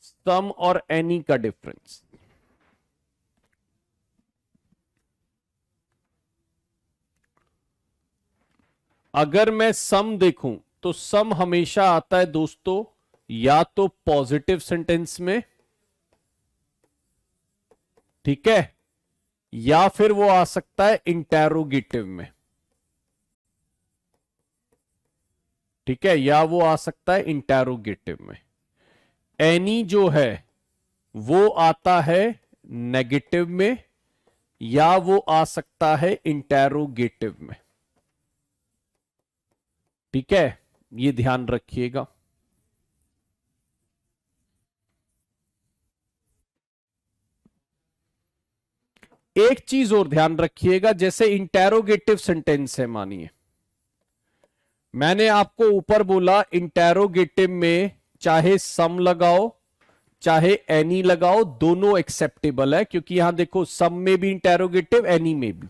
सम और एनी का डिफरेंस। अगर मैं सम देखूं तो सम हमेशा आता है दोस्तों या तो पॉजिटिव सेंटेंस में, ठीक है, या फिर वो आ सकता है इंटेरोगेटिव में, ठीक है, या वो आ सकता है इंटेरोगेटिव में। एनी जो है वो आता है नेगेटिव में, या वो आ सकता है इंटेरोगेटिव में, ठीक है, ये ध्यान रखिएगा। एक चीज और ध्यान रखिएगा, जैसे इंटेरोगेटिव सेंटेंस है, मानिए मैंने आपको ऊपर बोला इंटेरोगेटिव में चाहे सम लगाओ चाहे एनी लगाओ, दोनों एक्सेप्टेबल है, क्योंकि यहां देखो सम में भी इंटेरोगेटिव, एनी में भी।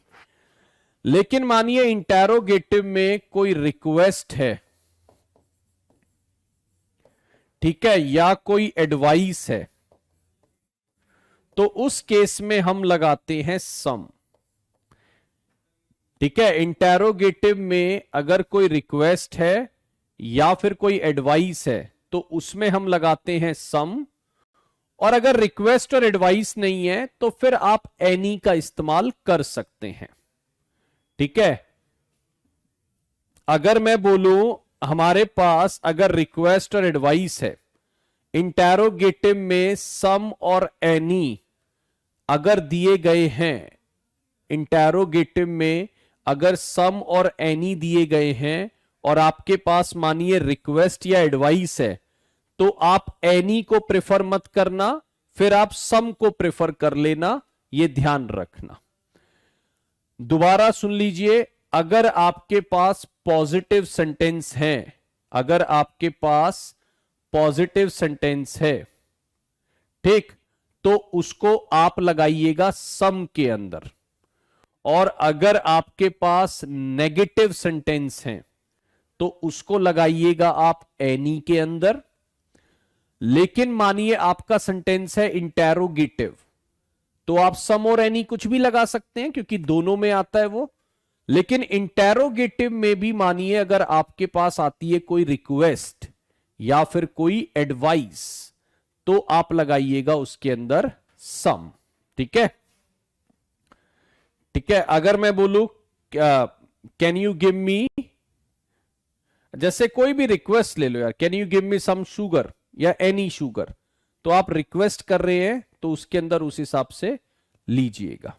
लेकिन मानिए इंटेरोगेटिव में कोई रिक्वेस्ट है, ठीक है, या कोई एडवाइस है, तो उस केस में हम लगाते हैं सम, ठीक है। इंटेरोगेटिव में अगर कोई रिक्वेस्ट है या फिर कोई एडवाइस है तो उसमें हम लगाते हैं सम, और अगर रिक्वेस्ट और एडवाइस नहीं है तो फिर आप एनी का इस्तेमाल कर सकते हैं, ठीक है। अगर मैं बोलूं हमारे पास अगर रिक्वेस्ट और एडवाइस है, इंटेरोगेटिव में सम और एनी अगर दिए गए हैं, इंटेरोगेटिव में अगर सम और एनी दिए गए हैं और आपके पास मानिए रिक्वेस्ट या एडवाइस है, तो आप एनी को प्रेफर मत करना, फिर आप सम को प्रेफर कर लेना, यह ध्यान रखना। दोबारा सुन लीजिए, अगर आपके पास पॉजिटिव सेंटेंस है, अगर आपके पास पॉजिटिव सेंटेंस है, ठीक, तो उसको आप लगाइएगा सम के अंदर, और अगर आपके पास नेगेटिव सेंटेंस है तो उसको लगाइएगा आप एनी के अंदर। लेकिन मानिए आपका सेंटेंस है इंटेरोगेटिव, तो आप सम और एनी कुछ भी लगा सकते हैं क्योंकि दोनों में आता है वो। लेकिन इंटेरोगेटिव में भी मानिए अगर आपके पास आती है कोई रिक्वेस्ट या फिर कोई एडवाइस, तो आप लगाइएगा उसके अंदर सम, ठीक है, ठीक है। अगर मैं बोलूं कैन यू गिव मी, जैसे कोई भी रिक्वेस्ट ले लो यार, can you give me some sugar या एनी शुगर, तो आप रिक्वेस्ट कर रहे हैं तो उसके अंदर उस हिसाब से लीजिएगा।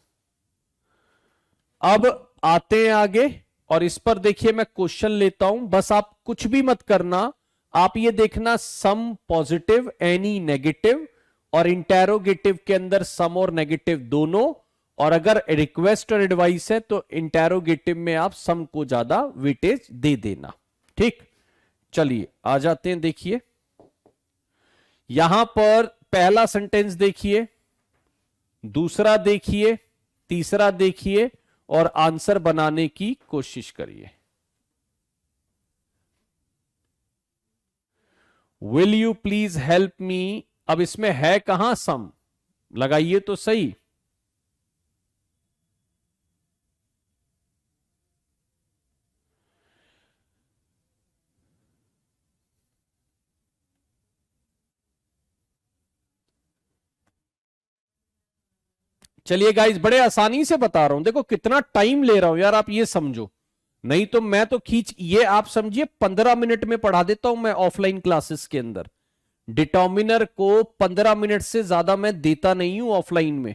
अब आते हैं आगे, और इस पर देखिए मैं क्वेश्चन लेता हूं, बस आप कुछ भी मत करना, आप ये देखना सम पॉजिटिव एनी नेगेटिव, और इंटेरोगेटिव के अंदर सम और नेगेटिव दोनों, और अगर रिक्वेस्ट और एडवाइस है तो इंटेरोगेटिव में आप सम को ज्यादा वेटेज दे देना, ठीक। चलिए आ जाते हैं, देखिए यहां पर पहला सेंटेंस देखिए, दूसरा देखिए, तीसरा देखिए, और आंसर बनाने की कोशिश करिए। Will you please help me, अब इसमें है कहां सम, लगाइए तो सही। चलिए गाइस, बड़े आसानी से बता रहा हूं, देखो कितना टाइम ले रहा हूं यार, आप ये समझो, नहीं तो मैं तो खींच, ये आप समझिए 15 मिनट में पढ़ा देता हूं मैं ऑफलाइन क्लासेस के अंदर। डिटर्मिनर को 15 मिनट से ज्यादा मैं देता नहीं हूं ऑफलाइन में,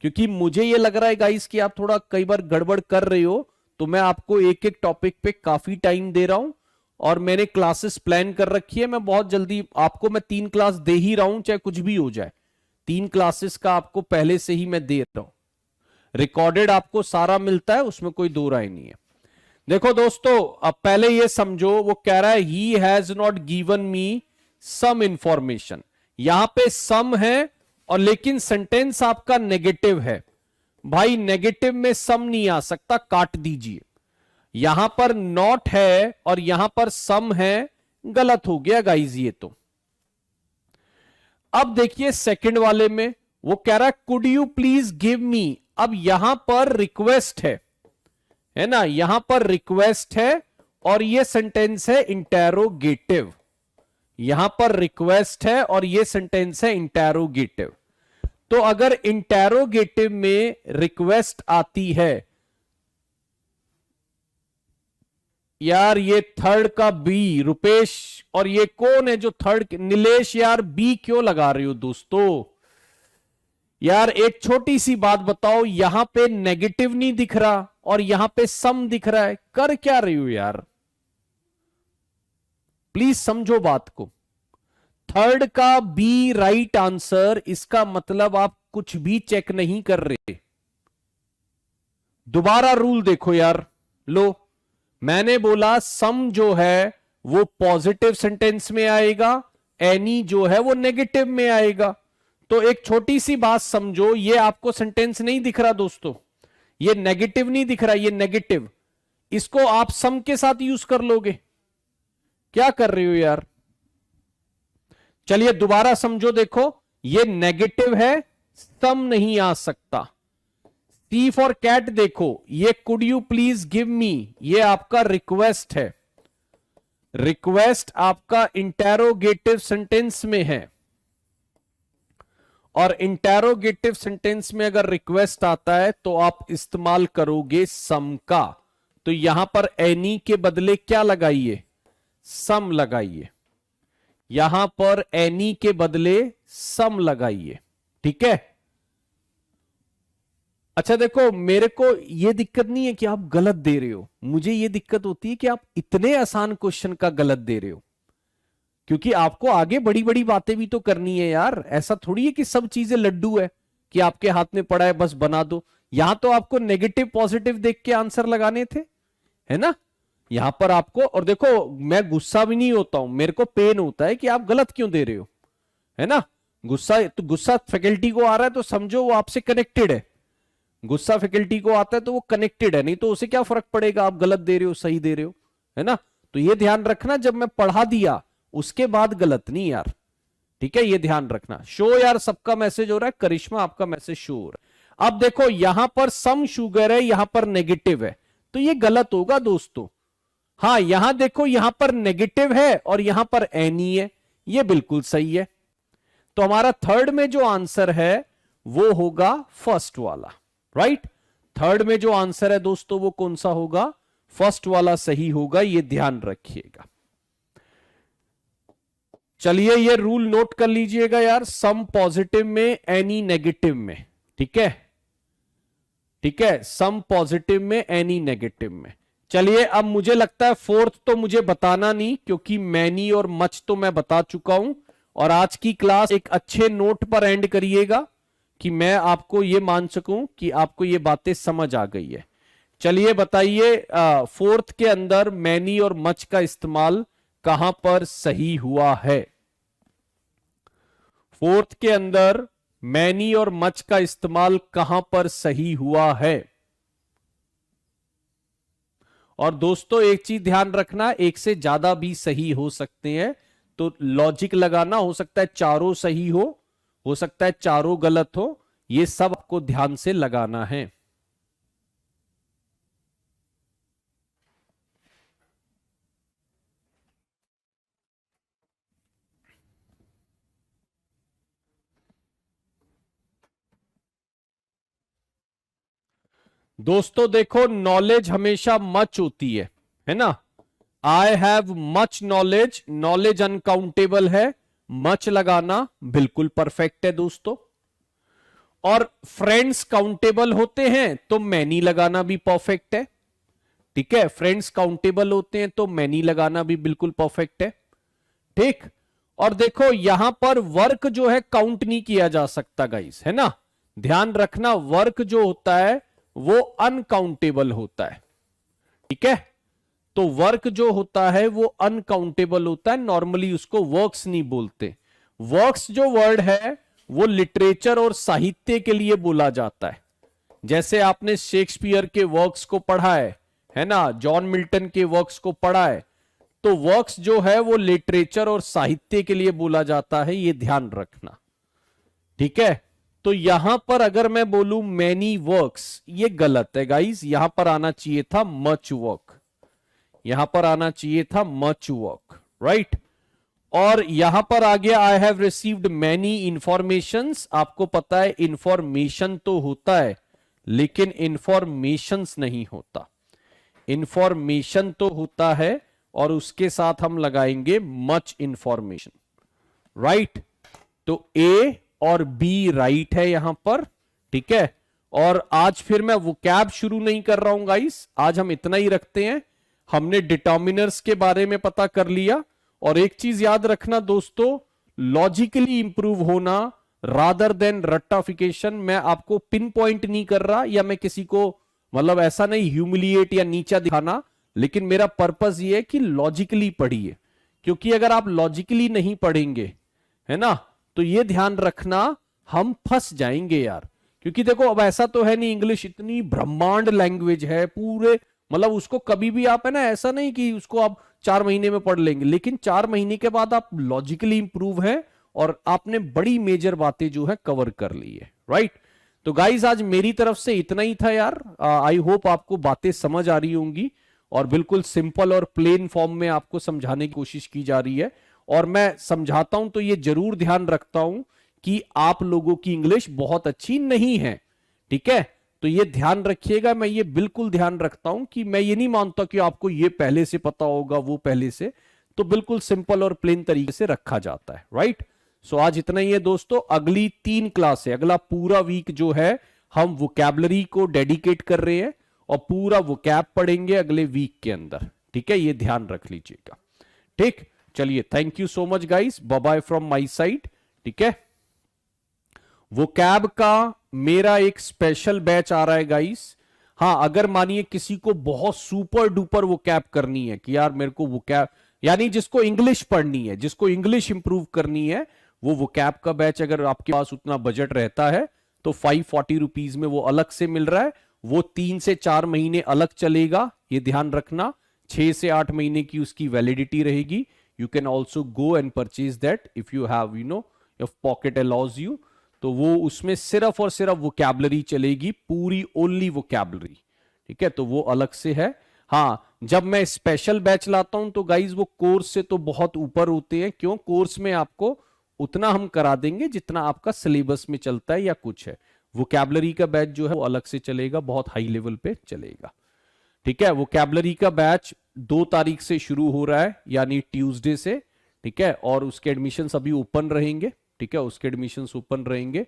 क्योंकि मुझे ये लग रहा है गाइस कि आप थोड़ा कई बार गड़बड़ कर रहे हो, तो मैं आपको एक एक टॉपिक पे काफी टाइम दे रहा हूं, और मैंने क्लासेस प्लान कर रखी है। मैं बहुत जल्दी आपको मैं 3 क्लास दे ही रहा हूं, चाहे कुछ भी हो जाए। 3 क्लासेस का आपको पहले से ही मैं दे रहा हूं, रिकॉर्डेड आपको सारा मिलता है, उसमें कोई दो राय नहीं है। देखो दोस्तों, अब पहले ये समझो, वो कह रहा है he has not given me some information. यहां पे सम है और लेकिन सेंटेंस आपका नेगेटिव है। भाई नेगेटिव में सम नहीं आ सकता, काट दीजिए। यहां पर नॉट है और यहां पर सम है, गलत हो गया गाइज ये तो। अब देखिए सेकंड वाले में वो कह रहा है could you please give me. अब यहां पर रिक्वेस्ट है ना, यहां पर रिक्वेस्ट है और ये सेंटेंस है इंटेरोगेटिव। यहां पर रिक्वेस्ट है और ये सेंटेंस है इंटेरोगेटिव। तो अगर इंटेरोगेटिव में रिक्वेस्ट आती है, यार ये थर्ड का बी रुपेश, और ये कौन है जो थर्ड, नीलेश, यार बी क्यों लगा रही हो दोस्तों। यार एक छोटी सी बात बताओ, यहां पे नेगेटिव नहीं दिख रहा और यहां पे सम दिख रहा है, कर क्या रही हो यार, प्लीज समझो बात को। थर्ड का बी राइट आंसर, इसका मतलब आप कुछ भी चेक नहीं कर रहे। दोबारा रूल देखो यार, लो मैंने बोला सम जो है वो पॉजिटिव सेंटेंस में आएगा, एनी जो है वो नेगेटिव में आएगा। तो एक छोटी सी बात समझो, ये आपको सेंटेंस नहीं दिख रहा दोस्तों, ये नेगेटिव नहीं दिख रहा, ये नेगेटिव, इसको आप सम के साथ यूज कर लोगे। क्या कर रहे हो यार, चलिए दोबारा समझो। देखो ये नेगेटिव है, सम नहीं आ सकता। सी फॉर कैट देखो, ये could you please give me, ये आपका रिक्वेस्ट है। रिक्वेस्ट आपका इंटेरोगेटिव सेंटेंस में है, और इंटेरोगेटिव सेंटेंस में अगर रिक्वेस्ट आता है तो आप इस्तेमाल करोगे सम का। तो यहां पर एनी के बदले क्या लगाइए, सम लगाइए। यहां पर एनी के बदले सम लगाइए, ठीक है। अच्छा देखो, मेरे को यह दिक्कत नहीं है कि आप गलत दे रहे हो, मुझे यह दिक्कत होती है कि आप इतने आसान क्वेश्चन का गलत दे रहे हो, क्योंकि आपको आगे बड़ी बड़ी बातें भी तो करनी है यार। ऐसा थोड़ी है कि सब चीजें लड्डू है कि आपके हाथ में पड़ा है बस बना दो। यहां तो आपको नेगेटिव पॉजिटिव देख के आंसर लगाने थे, है ना। यहां पर आपको, और देखो मैं गुस्सा भी नहीं होता हूं, मेरे को पेन होता है कि आप गलत क्यों दे रहे हो, है ना। गुस्सा फैकल्टी को आ रहा है तो समझो वो आपसे कनेक्टेड है। गुस्सा फैकल्टी को आता है तो वो कनेक्टेड है, नहीं तो उसे क्या फर्क पड़ेगा आप गलत दे रहे हो सही दे रहे हो, है ना। तो ये ध्यान रखना, जब मैं पढ़ा दिया उसके बाद गलत नहीं यार, ठीक है, ये ध्यान रखना। शो यार सबका मैसेज हो रहा है, करिश्मा आपका मैसेज शो हो रहा है। अब देखो यहां पर सम शुगर है, यहां पर नेगेटिव है, तो ये गलत होगा दोस्तों। हाँ यहां देखो, यहां पर नेगेटिव है और यहां पर एनी है, ये बिल्कुल सही है। तो हमारा थर्ड में जो आंसर है वो होगा फर्स्ट वाला, राइट। थर्ड में जो आंसर है दोस्तों वो कौन सा होगा, फर्स्ट वाला सही होगा, ये ध्यान रखिएगा। चलिए ये रूल नोट कर लीजिएगा यार, सम पॉजिटिव में एनी नेगेटिव में, ठीक है, ठीक है, सम पॉजिटिव में एनी नेगेटिव में। चलिए अब मुझे लगता है फोर्थ तो मुझे बताना नहीं, क्योंकि मैनी और मच तो मैं बता चुका हूं। और आज की क्लास एक अच्छे नोट पर एंड करिएगा कि मैं आपको ये मान सकूं कि आपको ये बातें समझ आ गई है। चलिए बताइए, फोर्थ के अंदर मैनी और मच का इस्तेमाल कहां पर सही हुआ है। फोर्थ के अंदर मैनी और मच का इस्तेमाल कहां पर सही हुआ है। और दोस्तों एक चीज ध्यान रखना, एक से ज्यादा भी सही हो सकते हैं, तो लॉजिक लगाना, हो सकता है चारों सही हो सकता है चारों गलत हो, ये सब आपको ध्यान से लगाना है। दोस्तों देखो, नॉलेज हमेशा मच होती है ना। I have much knowledge, knowledge uncountable है, मच लगाना बिल्कुल परफेक्ट है दोस्तों। और फ्रेंड्स काउंटेबल होते हैं तो मैनी लगाना भी परफेक्ट है। ठीक है, फ्रेंड्स काउंटेबल होते हैं तो मैनी लगाना भी बिल्कुल परफेक्ट है। ठीक, और देखो यहां पर वर्क जो है काउंट नहीं किया जा सकता गाइस, है ना, ध्यान रखना वर्क जो होता है वो अनकाउंटेबल होता है। ठीक है, तो वर्क जो होता है वो अनकाउंटेबल होता है, नॉर्मली उसको वर्क्स नहीं बोलते। वर्क्स जो वर्ड है वो लिटरेचर और साहित्य के लिए बोला जाता है। जैसे आपने शेक्सपियर के वर्क्स को पढ़ा है ना, जॉन मिल्टन के वर्क्स को पढ़ा है, तो वर्क्स जो है वो लिटरेचर और साहित्य के लिए बोला जाता है, ये ध्यान रखना। ठीक है, तो यहां पर अगर मैं बोलूं मैनी वर्क्स, ये गलत है गाइस, यहां पर आना चाहिए था मच वर्क, यहां पर आना चाहिए था मच वर्क, राइट। और यहां पर आ गया I have received many informations. आपको पता है इंफॉर्मेशन तो होता है लेकिन इंफॉर्मेशंस नहीं होता, इंफॉर्मेशन तो होता है और उसके साथ हम लगाएंगे मच इंफॉर्मेशन, राइट। तो ए और बी राइट है यहां पर, ठीक है। और आज फिर मैं वोकैब शुरू नहीं कर रहा हूं गाइस, आज हम इतना ही रखते हैं। हमने डिटर्मिनर्स के बारे में पता कर लिया। और एक चीज याद रखना दोस्तों, लॉजिकली इंप्रूव होना रादर देन रट्टाफिकेशन। मैं आपको पिन पॉइंट नहीं कर रहा या मैं किसी को मतलब ऐसा नहीं ह्यूमिलिएट या नीचा दिखाना, लेकिन मेरा पर्पस ये है कि लॉजिकली पढ़िए, क्योंकि अगर आप लॉजिकली नहीं पढ़ेंगे, है ना, तो ये ध्यान रखना हम फंस जाएंगे यार। क्योंकि देखो अब ऐसा तो है नहीं, इंग्लिश इतनी ब्रह्मांड लैंग्वेज है पूरे, मतलब उसको कभी भी आप, है ना, ऐसा नहीं कि उसको आप 4 महीने में पढ़ लेंगे, लेकिन 4 महीने के बाद आप लॉजिकली इंप्रूव है और आपने बड़ी मेजर बातें जो है कवर कर ली है, राइट। तो गाइज आज मेरी तरफ से इतना ही था यार। आई होप आपको बातें समझ आ रही होंगी और बिल्कुल सिंपल और प्लेन फॉर्म में आपको समझाने की कोशिश की जा रही है। और मैं समझाता हूं तो ये जरूर ध्यान रखता हूं कि आप लोगों की इंग्लिश बहुत अच्छी नहीं है, ठीक है। तो ये ध्यान रखिएगा, मैं ये बिल्कुल ध्यान रखता हूं कि मैं ये नहीं मानता कि आपको ये पहले से पता होगा वो पहले से, तो बिल्कुल सिंपल और प्लेन तरीके से रखा जाता है, राइट। सो आज इतना ही है दोस्तों। अगली 3 क्लास है, अगला पूरा वीक जो है हम वोकैबुलरी को डेडिकेट कर रहे हैं और पूरा वोकैब पढ़ेंगे अगले वीक के अंदर, ठीक है, ये ध्यान रख लीजिएगा। ठीक, चलिए, thank you so much guys, bye bye from my side, ठीक है। वोकैब का मेरा एक स्पेशल बैच आ रहा है गाइस। हाँ, अगर मानिए किसी को बहुत सुपर डुपर वोकैब करनी है कि यार मेरे को वोकैब, यानी जिसको इंग्लिश पढ़नी है, जिसको इंग्लिश इंप्रूव करनी है, वो वोकैब का बैच, अगर आपके पास उतना बजट रहता है तो 540 रुपीज में वो अलग से मिल रहा है। वो 3 से 4 महीने अलग चलेगा, ये ध्यान रखना। 6 से 8 महीने की उसकी वैलिडिटी रहेगी। You can also go and purchase that if you have, you know, if pocket allows you. तो वो उसमें सिर्फ और सिर्फ वोकैबुलरी चलेगी, पूरी ओनली वोकैबुलरी, ठीक है, तो वो अलग से है। हाँ, जब मैं स्पेशल बैच लाता हूं तो गाइज वो कोर्स से तो बहुत ऊपर होते हैं। क्यों? कोर्स में आपको उतना हम करा देंगे जितना आपका सिलेबस में चलता है या कुछ है। वोकैबुलरी का बैच जो है वो अलग से चलेगा, बहुत हाई लेवल पे चलेगा, ठीक है। वोकैबुलरी का बैच 2 तारीख से शुरू हो रहा है, यानी ट्यूसडे से, ठीक है। और उसके एडमिशन अभी ओपन रहेंगे, ठीक है, उसके एडमिशन ओपन रहेंगे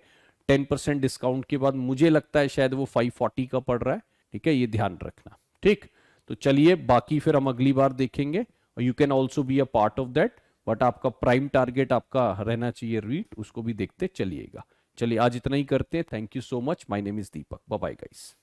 10% डिस्काउंट के बाद। मुझे लगता है शायद वो 540 का पड़ रहा है, ठीक है, ये ध्यान रखना, ठीक। तो चलिए, बाकी फिर हम अगली बार देखेंगे और you can also be a part of that, but आपका प्राइम टारगेट आपका रहना चाहिए रीट, उसको भी देखते चलिएगा। चलिए आज इतना ही करते हैं। Thank you so much, my name is Deepak, bye bye guys.